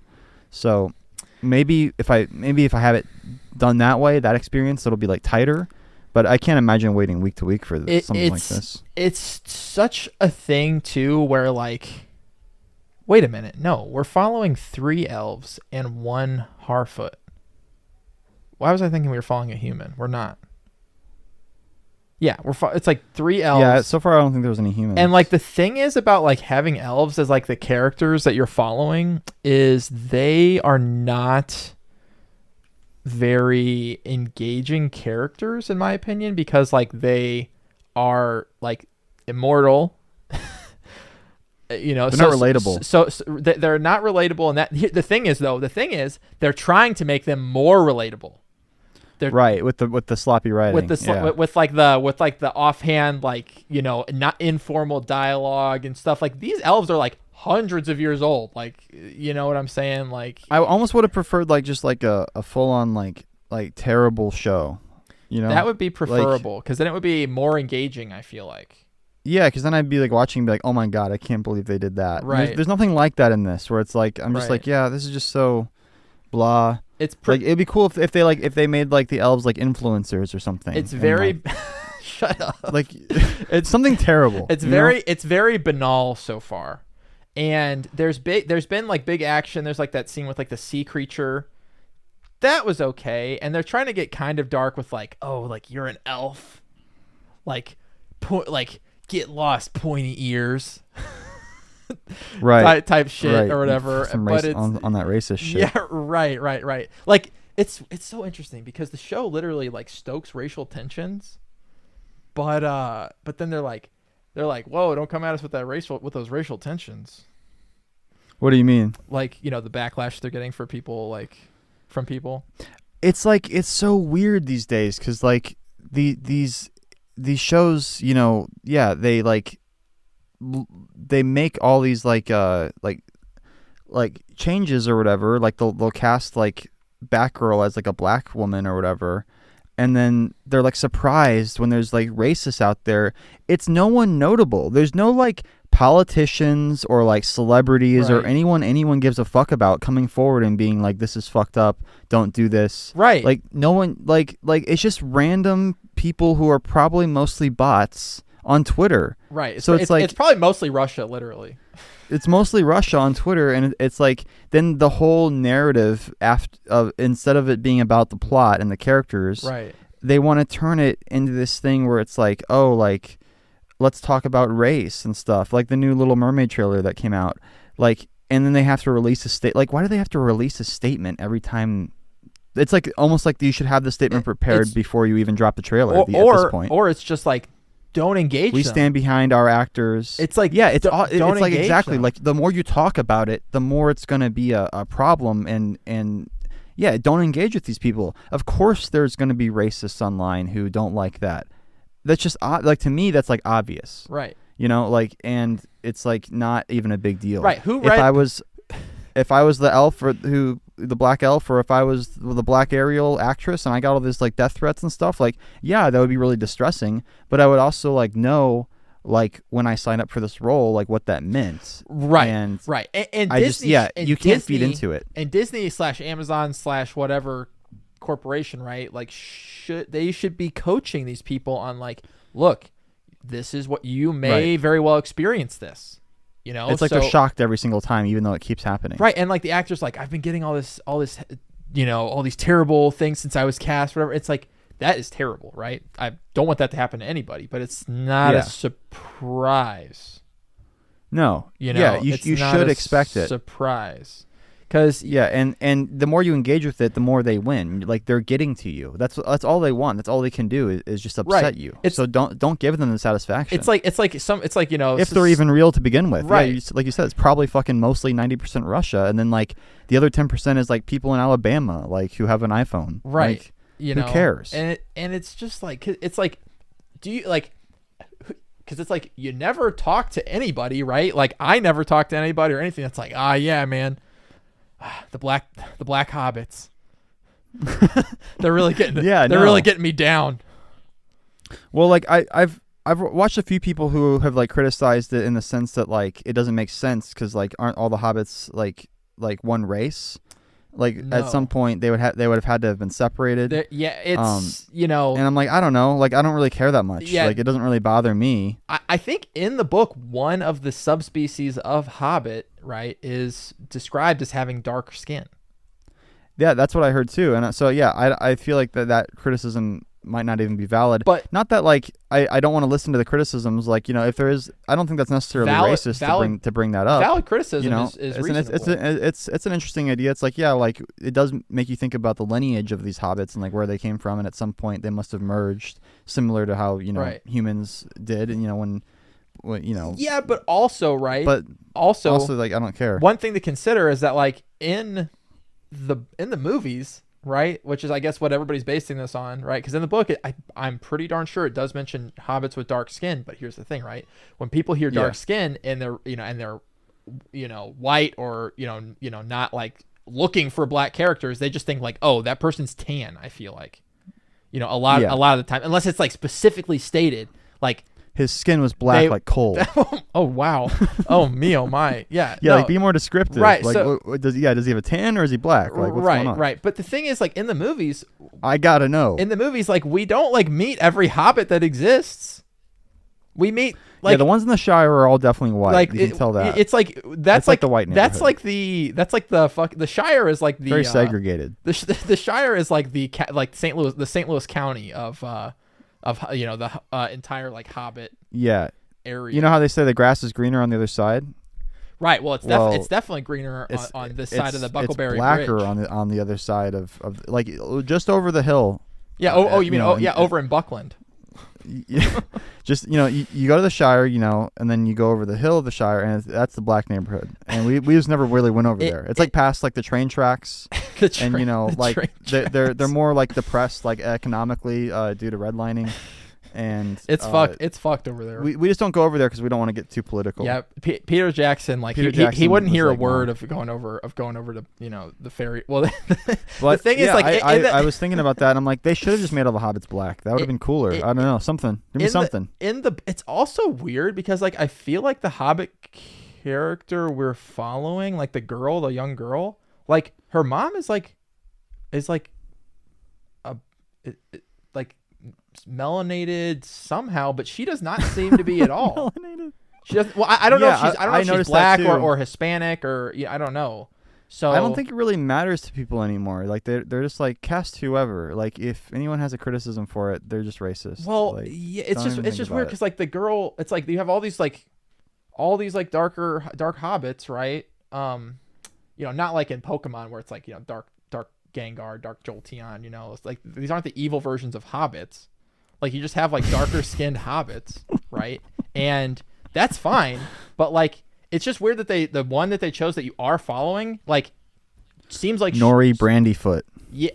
So maybe if I have it done that way, that experience, it'll be like tighter. But I can't imagine waiting week to week for something like this.
It's such a thing, too, where, like, wait a minute. No, we're following 3 elves and 1 Harfoot. Why was I thinking we were following a human? We're not. Yeah, it's like 3 elves.
Yeah, so far I don't think there was any humans.
And, like, the thing is about, like, having elves as, like, the characters that you're following is they are not very engaging characters, in my opinion, because like they are like immortal. They're not
relatable.
So they're not relatable, and that the thing is they're trying to make them more relatable. They're
right with the sloppy writing,
with the offhand, like, not informal dialogue and stuff. Like, these elves are like hundreds of years old. Like, you know what I'm saying? Like,
I almost would have preferred like just like a full on like terrible show.
That would be preferable, because then it would be more engaging, I feel like.
Yeah, because then I'd be like watching and be like, oh my god, I can't believe they did that.
Right.
There's nothing like that in this, where it's like, I'm just like, yeah, this is just so blah.
It's
like, it'd be cool if they made like the elves like influencers or something.
It's very
like,
shut up.
Like, it's something terrible.
It's very banal so far. And there's been like big action. There's like that scene with like the sea creature. That was okay. And they're trying to get kind of dark with like, oh, like, you're an elf. Like, get lost, pointy ears.
Right.
Type shit,
right.
or whatever.
But it's on that racist shit.
Yeah, right. Like, it's so interesting because the show literally like stokes racial tensions. But then they're like, whoa, don't come at us with those racial tensions.
What do you mean?
Like, the backlash they're getting from people.
It's like, it's so weird these days, because like these shows, yeah, they make all these like changes or whatever. Like they'll cast like Batgirl as like a black woman or whatever. And then they're like surprised when there's like racists out there. It's no one notable. There's no like politicians or like celebrities or anyone gives a fuck about coming forward and being like, this is fucked up, don't do this.
Right.
Like, no one, like it's just random people who are probably mostly bots on Twitter.
Right.
So it's like,
it's probably mostly Russia, literally.
It's mostly Russia on Twitter, and it's like, then the whole narrative, instead of it being about the plot and the characters,
right,
they want to turn it into this thing where it's like, oh, like, let's talk about race and stuff, like the new Little Mermaid trailer that came out, like, and then they have to release like, why do they have to release a statement every time? It's like almost like you should have the statement prepared before you even drop the trailer at this point.
Or it's just like, don't engage
we
them.
Stand behind our actors.
It's like,
yeah, it's like exactly
them.
Like the more you talk about it, the more it's going to be a problem. And yeah, don't engage with these people. Of course there's going to be racists online who don't like that. That's just like, to me, that's like obvious.
Right.
Like, and it's like not even a big deal.
Right.
If I was the elf or the black elf, or if I was the black Ariel actress and I got all this like death threats and stuff, like, yeah, that would be really distressing. But I would also like know, like, when I signed up for this role, like what that meant.
Right.
And
right. And
I
Disney,
you can't feed into it.
And Disney /Amazon / whatever corporation, right? Like they should be coaching these people on like, look, this is what you may very well experience this. You know,
it's like they're shocked every single time, even though it keeps happening.
Right. And like the actor's like, I've been getting all this, you know, all these terrible things since I was cast, whatever. It's like, that is terrible, right? I don't want that to happen to anybody, but it's not a surprise.
No.
You know,
yeah, you should expect it.
Surprise. Because
and the more you engage with it, the more they win. Like they're getting to you. That's all they want. That's all they can do is just upset you. So don't give them the satisfaction.
It's like you know,
if they're even real to begin with.
Right.
Yeah, like you said, it's probably fucking mostly 90% Russia, and then like the other 10% is like people in Alabama, like who have an iPhone.
Right.
Like,
you
who
know,
cares?
And it's just like, it's like, do you like? Because it's like you never talk to anybody, right? Like I never talk to anybody or anything. That's like, yeah, man. The black hobbits. They're really getting really getting me down.
Well, like I've watched a few people who have like criticized it in the sense that like it doesn't make sense because like aren't all the hobbits like one race? Like at some point they would have had to have been separated.
It's you know,
and I'm like, I don't know, like I don't really care that much.
Yeah,
like it doesn't really bother me.
I think in the book one of the subspecies of hobbit, right, is described as having darker skin.
Yeah, that's what I heard too, and so yeah, I feel like that criticism might not even be valid.
But
not that like I don't want to listen to the criticisms. Like, you know, if there is, I don't think that's necessarily racist to bring that up.
Valid criticism, you know, is reasonable.
It's an interesting idea. It's like, yeah, like it does make you think about the lineage of these hobbits and like where they came from, and at some point they must have merged, similar to how, you know, humans did, and you know when you know.
Yeah, but also
but also like I don't care.
One thing to consider is that like in the movies, right, which is I guess what everybody's basing this on, right? Because in the book, I'm pretty darn sure it does mention hobbits with dark skin. But here's the thing, right? When people hear dark skin and they're white or you know not like looking for black characters, they just think like, oh, that person's tan. I feel like, you know, a lot of the time, unless it's like specifically stated, like
his skin was black like coal.
Oh wow. Oh me, oh my. Yeah.
Yeah, like be more descriptive.
Right.
Like
so,
does he have a tan or is he black? Like what's going on?
Right. But the thing is, like in the movies,
I gotta know.
In the movies, like we don't like meet every hobbit that exists. We meet like
the ones in the Shire are all definitely white. Like you can tell that.
It's like that's like
the white neighborhood.
That's like the Shire is like the
very segregated.
The Shire is like the St. Louis County of you know the entire like hobbit area.
You know how they say the grass is greener on the other side?
Right. Well, it's definitely greener on this side of the Buckleberry
Bridge. It's blacker
Bridge.
on the other side of like just over the hill.
Yeah. You mean over in Buckland.
Just you go to the Shire, you know, and then you go over the hill of the Shire, and that's the black neighborhood. And we just never really went over there. It's like past like the train tracks, and you know, like they're more like depressed like economically due to redlining. And
it's fucked over there.
We just don't go over there because we don't want to get too political.
Yeah, Peter Jackson, like he wouldn't hear a word of going over to you know the ferry. Well, the thing is like
I was thinking about that. And I'm like, they should have just made all the hobbits black. That would have been cooler. I don't know, something. Give me something.
It's also weird because like I feel like the hobbit character we're following, like the young girl, like her mom is like melanated somehow, but she does not seem to be at all. Melanated. She doesn't. Well, I don't know. If she's black or Hispanic or I don't know. So
I don't think it really matters to people anymore. Like they're just like cast whoever. Like if anyone has a criticism for it, they're just racist.
Well,
like,
yeah, it's just weird because like the girl, it's like you have all these like dark hobbits, right? You know, not like in Pokemon where it's like, you know, dark Gengar, dark Jolteon. You know, it's like these aren't the evil versions of hobbits. Like you just have like darker skinned hobbits, right? And that's fine, but like it's just weird that the one that they chose that you are following like seems like
Nori Brandyfoot.
Yeah,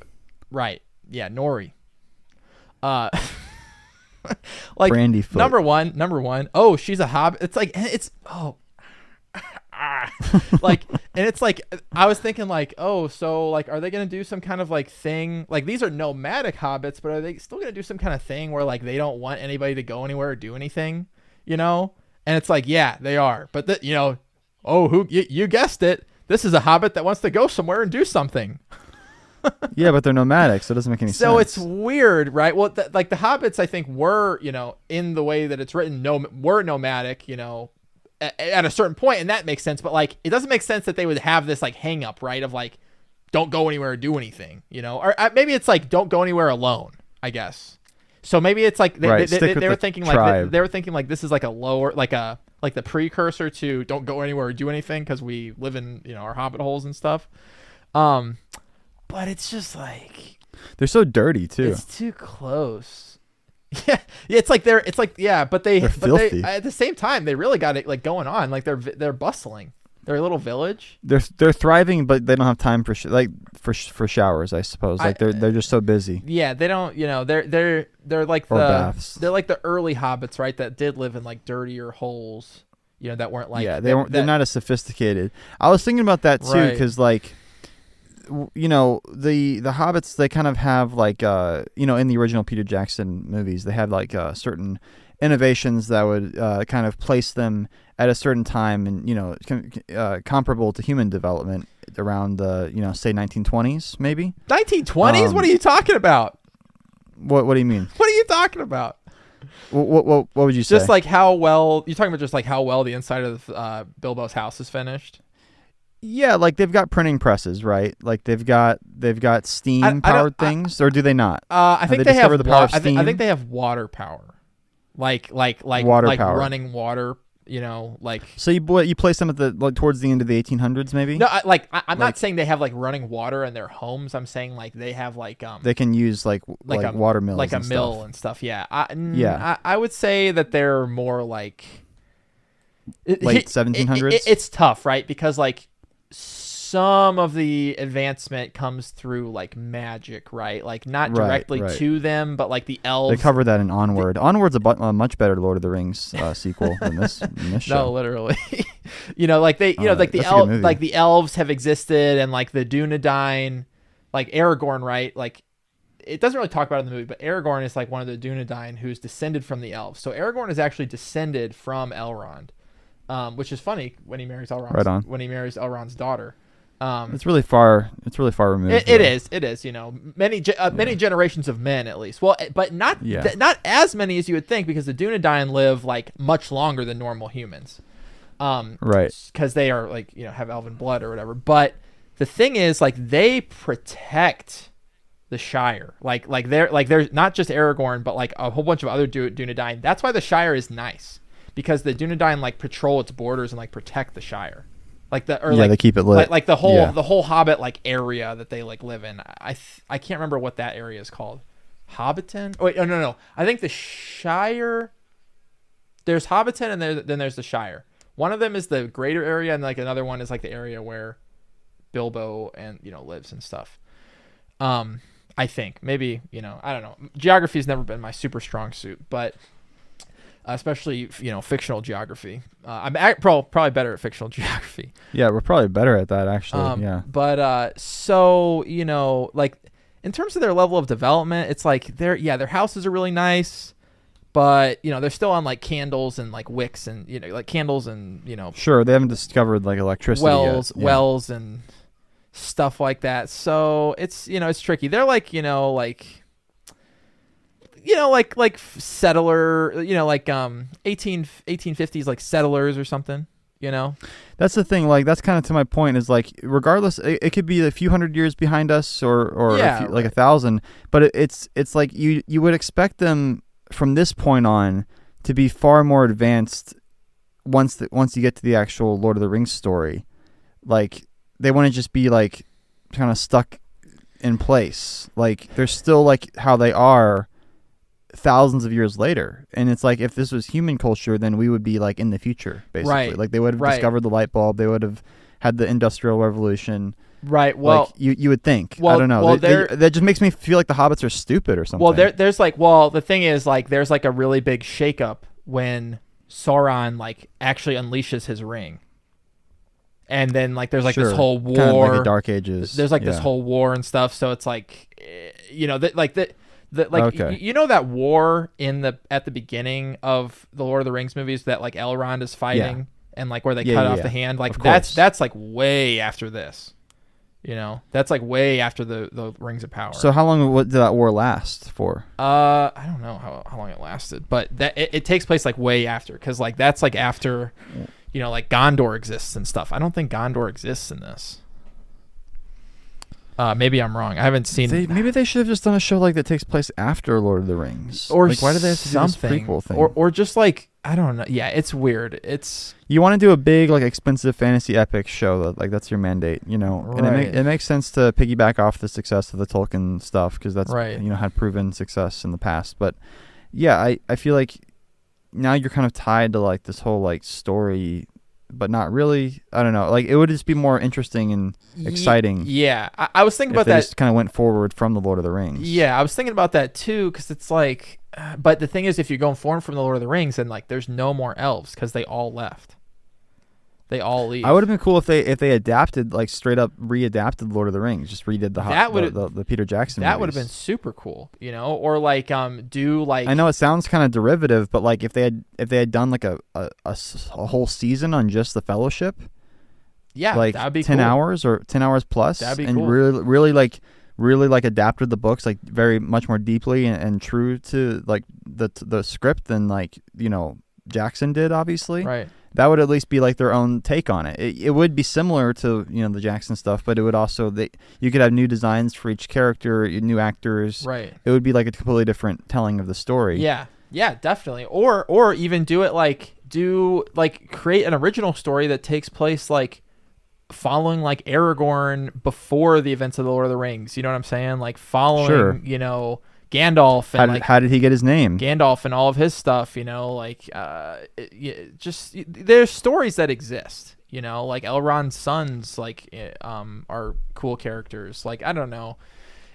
right. Yeah, Nori. Like
Brandyfoot.
Number one. Oh, she's a hobbit. It's like like, and it's like I was thinking like, oh, so like are they gonna do some kind of like thing, like these are nomadic hobbits, but are they still gonna do some kind of thing where like they don't want anybody to go anywhere or do anything, you know? And it's like, yeah, they are, but you know, oh, you guessed it, this is a hobbit that wants to go somewhere and do something.
Yeah, but they're nomadic, so it doesn't make any sense.
So it's weird, right? Well, like the hobbits, I think were, in the way that it's written, were nomadic, at a certain point, and that makes sense. But like, it doesn't make sense that they would have this like hang up, right? Of like, don't go anywhere or do anything, or maybe it's like don't go anywhere alone, I guess. So maybe it's like they were thinking like they were thinking like this is like a lower like the precursor to don't go anywhere or do anything because we live in our hobbit holes and stuff. But it's just like
they're so dirty too.
It's too close. Yeah, but they're filthy. At the same time they really got it like going on. Like they're bustling. They're a little village.
They're thriving, but they don't have time for showers, I suppose. Like they're just so busy.
Yeah, they don't. They're like
baths.
They're like the early hobbits, right? That did live in like dirtier holes. That weren't like
they're not as sophisticated. I was thinking about that too because like. The hobbits, they kind of have like in the original Peter Jackson movies, they had like certain innovations that would kind of place them at a certain time and comparable to human development around say 1920s maybe.
1920s? What are you talking about?
What do you mean?
What are you talking about?
What would you say?
Just like how well you're talking about, just like how well the inside of Bilbo's house is finished.
Yeah, like they've got printing presses, right? Like they've got steam powered things, or do they not?
I think they have
the power of steam?
I think they have water power, like
water power.
Running water. Like
so you place them at the towards the end of the 1800s, maybe.
No, I'm not saying they have like running water in their homes. I'm saying like they have like
they can use like a water mills,
like a mill and stuff. Yeah, I would say that they're more like
late 1700s.
It's tough, right? Because like. Some of the advancement comes through like magic, right? Like not directly to them, but like the elves.
They cover that in Onward. Onward's a much better Lord of the Rings sequel than this show.
No, literally. The elves have existed, and like the Dunedain, like Aragorn, right? Like it doesn't really talk about it in the movie, but Aragorn is like one of the Dunedain who's descended from the elves. So Aragorn is actually descended from Elrond. Which is funny when he marries Elrond's daughter.
It's really far removed.
It is. Many generations of men at least. Well, but not as many as you would think, because the Dunedain live like much longer than normal humans.
Right.
Because they are like have elven blood or whatever. But the thing is, like, they protect the Shire. Like they're not just Aragorn, but like a whole bunch of other Dunedain. That's why the Shire is nice. Because the Dunedain like patrol its borders and like protect the Shire,
they keep it lit.
Like the whole Hobbit like area that they like live in. I can't remember what that area is called. Hobbiton? Oh wait, no. I think the Shire. There's Hobbiton and then there's the Shire. One of them is the greater area, and like another one is like the area where Bilbo and lives and stuff. I think maybe I don't know. Geography's never been my super strong suit, but. Especially fictional geography. I'm probably better at fictional geography.
Yeah, we're probably better at that actually. Yeah.
But so like in terms of their level of development, it's like their houses are really nice, but they're still on like candles and like wicks and like candles and
Sure, they haven't discovered like electricity yet.
Wells and stuff like that. So it's it's tricky. They're like like settler, like 1850s like settlers or something,
That's the thing. Like that's kind of to my point is like regardless, it could be a few hundred years behind us or like 1,000, but it's like you would expect them from this point on to be far more advanced once you get to the actual Lord of the Rings story. Like they wouldn't just be like kind of stuck in place. Like they're still like how they are thousands of years later, and it's like if this was human culture, then we would be like in the future basically.
Right.
Like they would have discovered the light bulb, they would have had the Industrial Revolution,
right? Well,
like you would think.
Well,
I don't know.
Well,
that just makes me feel like the hobbits are stupid or something.
Well, there's like the thing is like there's like a really big shakeup when Sauron like actually unleashes his ring, and then like there's like this whole war,
kind of like the Dark Ages.
There's like this whole war and stuff, so it's like that war at the beginning of the Lord of the Rings movies that like Elrond is fighting and like where they cut off the hand, like that's like way after this, You know, that's like way after the Rings of Power.
So how long did that war last for?
I don't know how long it lasted, but that it takes place like way after, because like that's like after, you know, like Gondor exists and stuff. I don't think Gondor exists in this. Maybe I'm wrong. I haven't seen.
Maybe they should have just done a show like that takes place after Lord of the Rings.
Or
like, why do they have to do this
something,
prequel thing?
or just like, I don't know. Yeah, it's weird.
You want to do a big, like, expensive fantasy epic show that, like, that's your mandate, you know.
Right.
And it makes sense to piggyback off the success of the Tolkien stuff, because that's
right.
you know, had proven success in the past. But yeah, I feel like now you're kind of tied to like this whole like story, but not really. I don't know. Like, it would just be more interesting and exciting.
Yeah, I was thinking
if
about
they
that.
just kind of went forward from the Lord of the Rings.
Yeah, I was thinking about that too, because it's like, but the thing is, if you're going forward from the Lord of the Rings, then like there's no more elves because they all left. They all leave.
I would have been cool if they adapted, like, straight up readapted Lord of the Rings, just redid the Peter Jackson.
That
movies.
would have been super cool, you know, or like do like.
I know it sounds kind of derivative, but like if they had done like a whole season on just the Fellowship,
yeah,
like
that'd be
10
cool.
hours or 10 hours plus,
That'd be
and
cool.
really like adapted the books like very much more deeply and true to like the script than, like, you know, Jackson did, obviously.
Right.
That would at least be like their own take on it. It would be similar to, you know, the Jackson stuff, but it would also, you could have new designs for each character, new actors.
Right.
It would be like a completely different telling of the story.
Yeah. Yeah, definitely. Or even do create an original story that takes place like following like Aragorn before the events of the Lord of the Rings. You know what I'm saying? Like following,
Sure.
You know, Gandalf and
How did he get his name?
Gandalf and all of his stuff, you know, like just there's stories that exist, you know, like Elrond's sons like are cool characters. Like, I don't know.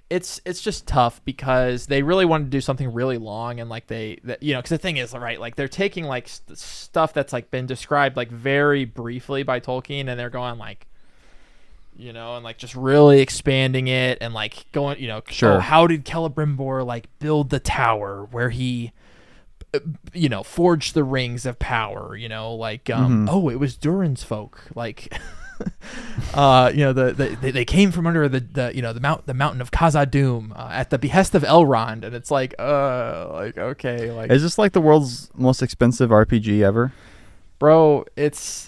It's just tough because they really wanted to do something really long, and like you know, because the thing is, right, like they're taking like stuff that's like been described like very briefly by Tolkien, and they're going like, you know, and like just really expanding it and like going, you know,
sure.
Oh, how did Celebrimbor like build the tower where he, you know, forged the rings of power, you know, like, oh, it was Durin's folk, like, you know, they came from under the you know, the mountain of Khazad-dûm at the behest of Elrond, and it's like okay, like,
is this like the world's most expensive RPG ever?
Bro, it's.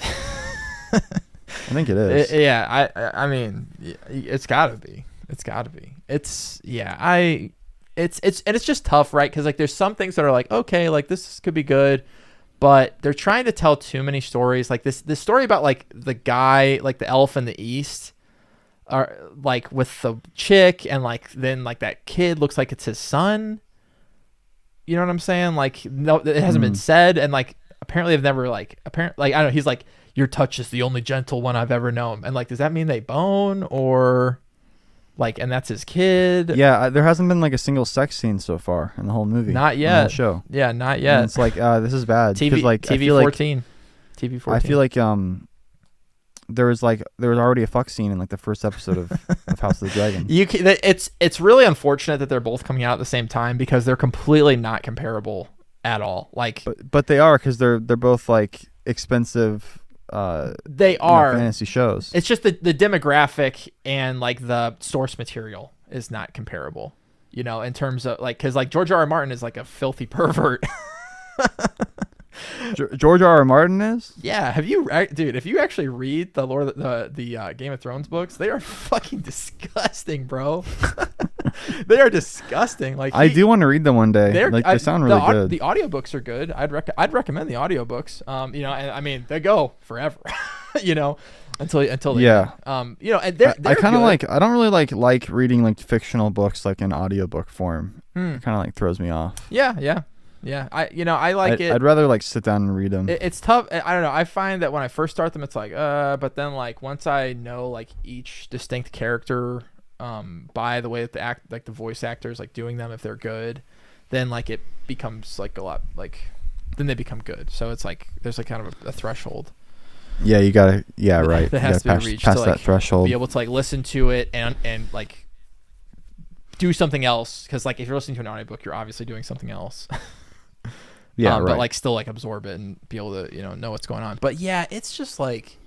I think it is.
Yeah, I mean, it's gotta be. It's just tough, right? Because like there's some things that are like, okay, like this could be good, but they're trying to tell too many stories. Like this story about like the guy, like the elf in the East, are like with the chick, and like then like that kid looks like it's his son. You know what I'm saying? Like, no, it hasn't been said, and like apparently they've never like I don't know. He's like, your touch is the only gentle one I've ever known. And like, does that mean they bone, or like, and that's his kid?
Yeah, there hasn't been like a single sex scene so far in the whole movie.
Not yet.
In the whole show.
Yeah, not yet.
And it's like, this is bad.
TV 14. TV 14.
I feel like there was already a fuck scene in like the first episode of House of the Dragon.
It's really unfortunate that they're both coming out at the same time, because they're completely not comparable at all. Like,
but they are, because they're both like expensive.
They are
fantasy shows.
It's just the demographic and like the source material is not comparable, you know, in terms of like, because like George R.R. Martin is like a filthy pervert.
George R.R. Martin is?
Yeah. Dude, if you actually read the Game of Thrones books, they are fucking disgusting, bro. They are disgusting. Like,
I do want to read them one day. They sound really good.
The audiobooks are good. I'd recommend the audiobooks. You know, and I mean, they go forever, you know, until they,
yeah.
You know, and they're
I kind of
good.
like, I don't really like reading like fictional books like in audiobook form. It kind of like throws me off.
Yeah. I like it.
I'd rather like sit down and read them.
It's tough. I don't know. I find that when I first start them, it's like, but then like once I know like each distinct character, by the way that the voice actors like doing them, if they're good, then like it becomes like a lot, like then they become good. So it's like there's like kind of a threshold.
Yeah, you gotta. Yeah, right.
That has to be reached
past
to like
that threshold.
be able to like listen to it and like do something else, because like if you're listening to an audiobook, you're obviously doing something else.
Yeah, right.
But like still like absorb it and be able to, you know what's going on. But yeah, it's just like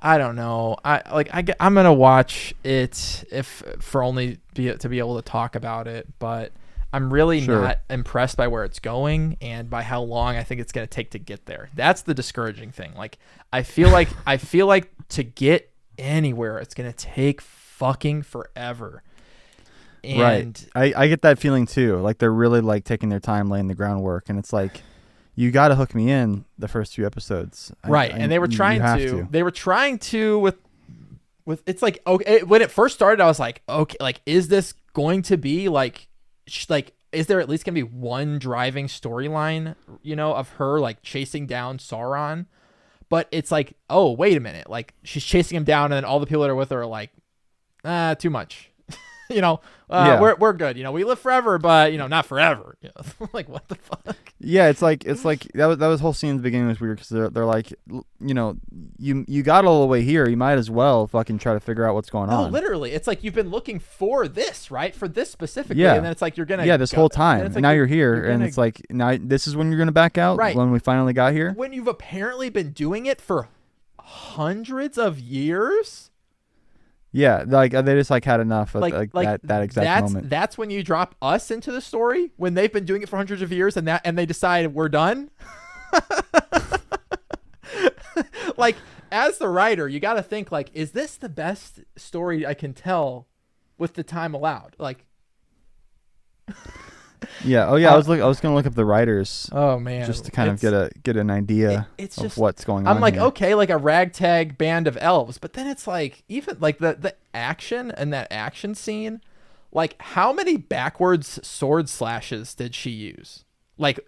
I don't know. I'm gonna watch it if for only to be able to talk about it, but I'm really not impressed by where it's going and by how long I think it's gonna take to get there. That's the discouraging thing. Like I feel like to get anywhere, it's gonna take fucking forever. And
I get that feeling too. Like they're really like taking their time laying the groundwork, and it's like you got to hook me in the first few episodes.
And they were trying to. They were trying to with it's like okay when it first started, I was like, okay, like is this going to be like is there at least gonna be one driving storyline, of her like chasing down Sauron? But it's like, oh wait a minute, like she's chasing him down, and then all the people that are with her are like, too much. We're good. We live forever, but not forever. Like what the fuck?
Yeah, it's like that was whole scene at the beginning was weird because they're like, you got all the way here, you might as well fucking try to figure out what's going on.
No, literally, it's like you've been looking for this, right? For this specifically, and then it's like you're gonna
this whole time, and like now you're here, and it's like now this is when you're gonna back out,
right?
When we finally got here,
when you've apparently been doing it for hundreds of years.
Yeah, like they just like had enough of that exact moment.
That's when you drop us into the story when they've been doing it for hundreds of years and they decide we're done. Like as the writer, you got to think like, is this the best story I can tell with the time allowed? Like,
yeah. Oh yeah. I was gonna look up the writers.
Oh man,
just to kind of get an idea of what's going on.
I'm like,
here.
Okay, like a ragtag band of elves, but then it's like even like the action and that action scene, like how many backwards sword slashes did she use? Like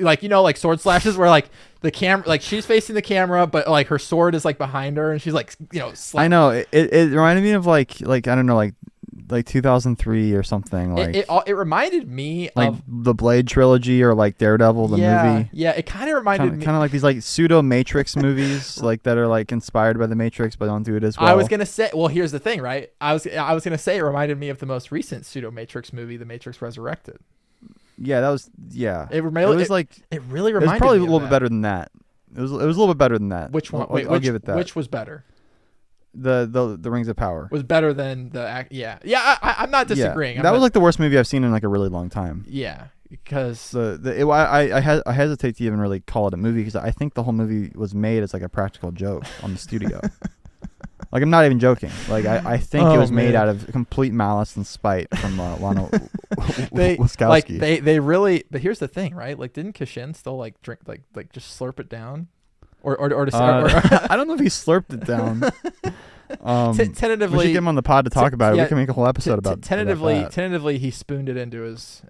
sword slashes where like the camera, like she's facing the camera, but like her sword is like behind her, and she's like
I know it reminded me of like I don't know like 2003 or something. Like
it reminded me
like
of
the Blade trilogy or like Daredevil the movie.
Yeah, it kind of reminded me
kind of like these like pseudo Matrix movies like that are like inspired by the Matrix but don't do it as well.
I was gonna say, well, here's the thing, right? I was gonna say it reminded me of the most recent pseudo Matrix movie, The Matrix Resurrected.
Yeah, that was
It really reminded.
It was probably a little bit better than that. It was a little bit better than that.
Which one?
I'll give it that.
Which was better?
The Rings of Power
was better than I'm not disagreeing.
That was like the worst movie I've seen in like a really long time.
Yeah, because
I hesitate to even really call it a movie because I think the whole movie was made as like a practical joke on the studio. Like I'm not even joking. Like I think it was made out of complete malice and spite from Lana Wachowski.
Like they really. But here's the thing, right? Like didn't Kashin still like drink like just slurp it down? Or
I don't know if he slurped it down.
Tentatively,
we should get him on the pod to talk about it. We can make a whole episode about that.
Tentatively, he spooned it into his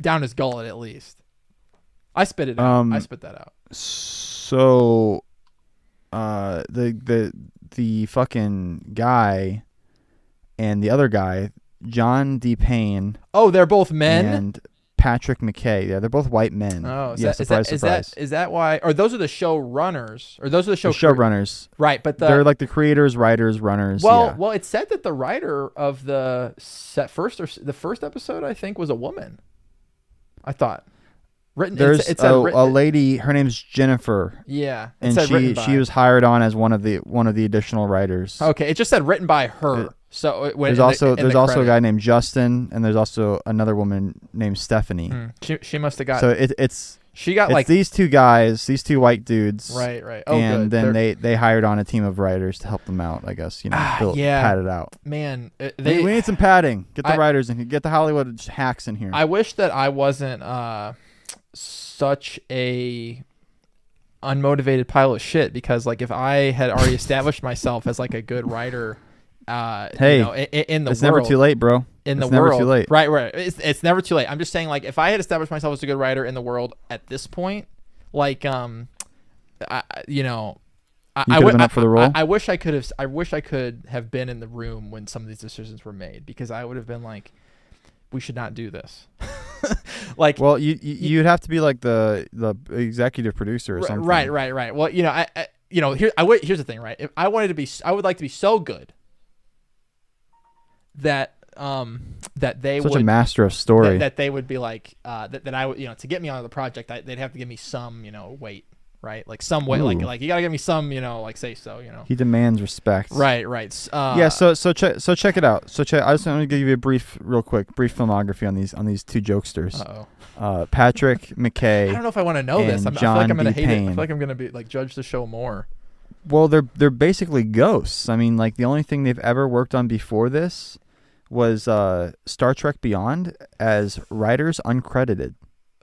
down his gullet at least. I spit it out. I spit that out.
So, the fucking guy and the other guy, John D. Payne.
Oh, they're both men.
And Patrick McKay. Yeah, they're both white men.
Oh,
yeah, surprise.
Is that why? Or those are the show runners? Or those are the
showrunners?
Right, but
they're like the creators, writers, runners.
Well, it said that the writer of the first episode, I think, was a woman. I thought.
There's a lady. Her name's Jennifer.
Yeah,
and she was hired on as one of the additional writers.
Okay, it just said written by her. So
there's also a guy named Justin, and there's also another woman named Stephanie.
She must have got.
So
it's
these two guys, these two white dudes.
Right. Oh,
and
good.
then they hired on a team of writers to help them out. I guess pad it out.
Man,
we need some padding. Get the writers in here. Get the Hollywood hacks in here.
I wish that I wasn't such a unmotivated pile of shit, because like if I had already established myself as like a good writer,
hey,
in the
it's
world,
never too late, bro.
It's
never too late.
Right. It's never too late. I'm just saying, like, if I had established myself as a good writer in the world at this point, like, I wish I could have been in the room when some of these decisions were made, because I would have been like, we should not do this. Like,
well, you'd have to be like the executive producer or something.
Right. Well, here's the thing, right? If I wanted to be, I would like to be so good that they
such
would
a master of story
that they would be like that I would, to get me onto the project, they'd have to give me some weight. right? Like some way,
Ooh.
like you gotta give me some, like say so,
He demands respect.
Right.
Yeah. So check it out. I just want to give you a brief filmography on these two jokesters. Patrick McKay.
I don't know if I want to know this. I feel like I'm gonna hate it. I feel like I'm gonna be like judge the show more.
Well, they're basically ghosts. I mean, like the only thing they've ever worked on before this was Star Trek Beyond as writers uncredited,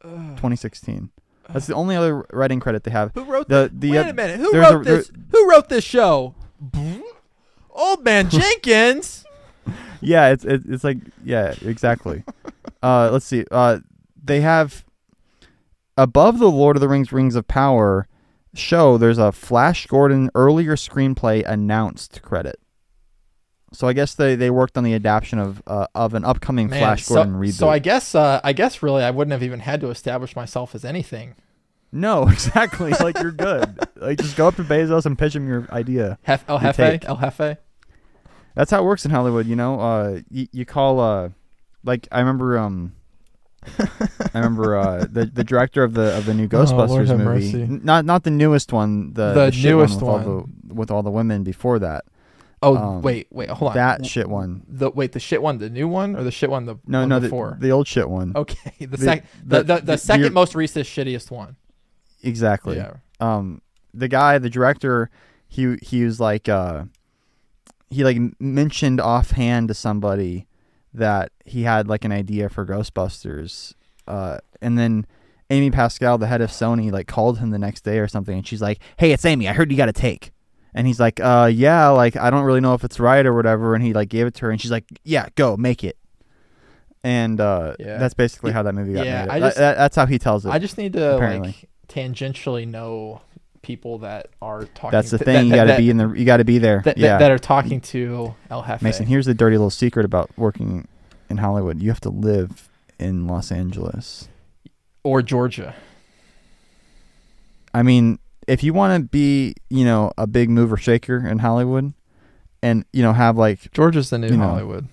2016. That's the only other writing credit they have.
Who wrote wait a minute. Who wrote this show? Old Man Jenkins.
Yeah, it's like, yeah, exactly. Let's see. They have above the Lord of the Rings of Power show, there's a Flash Gordon earlier screenplay announced credit. So I guess they worked on the adaptation of an upcoming Flash Gordon reboot.
So I guess really I wouldn't have even had to establish myself as anything.
No, exactly. Like you're good. Like just go up to Bezos and pitch him your idea.
El Jefe.
That's how it works in Hollywood, you know. You call like I remember the director of the new Ghostbusters movie. Not the newest one, the newest one with all the women before that.
Oh, wait, hold on.
That shit one.
The shit one, the new one, or the shit one before?
The old shit one.
Okay, the second most recent shittiest one.
Exactly. Yeah. The guy, the director, he was like he like mentioned offhand to somebody that he had like an idea for Ghostbusters, and then Amy Pascal, the head of Sony, like called him the next day or something, and she's like, "Hey, it's Amy. I heard you got a take." And he's like, yeah, like I don't really know if it's right or whatever. And he like gave it to her, and she's like, "Yeah, go make it." And that's basically how that movie got made. That's how he tells it.
I just need to like tangentially know people that are talking.
That's the thing. You got to be there.
That are talking to El Jefe.
Mason, here's the dirty little secret about working in Hollywood. You have to live in Los Angeles
or Georgia.
I mean, if you want to be, a big mover shaker in Hollywood, and have like
Georgia's the new Hollywood.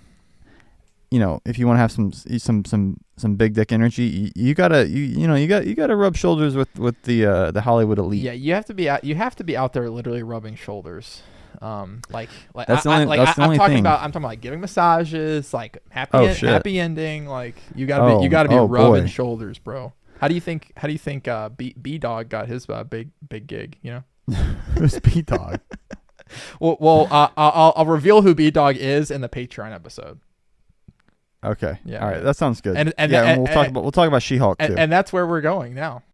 If you want to have some big dick energy, you gotta rub shoulders with the Hollywood elite.
Yeah, you have to be out there literally rubbing shoulders. Like
that's the only thing.
I'm talking about like giving massages, like happy ending. Like you gotta be rubbing shoulders, bro. How do you think B Dog got his big gig?
Who's B Dog?
well, I'll reveal who B Dog is in the Patreon episode.
Okay.
Yeah.
All right. That sounds good.
And
we'll talk about She-Hulk too.
And that's where we're going now.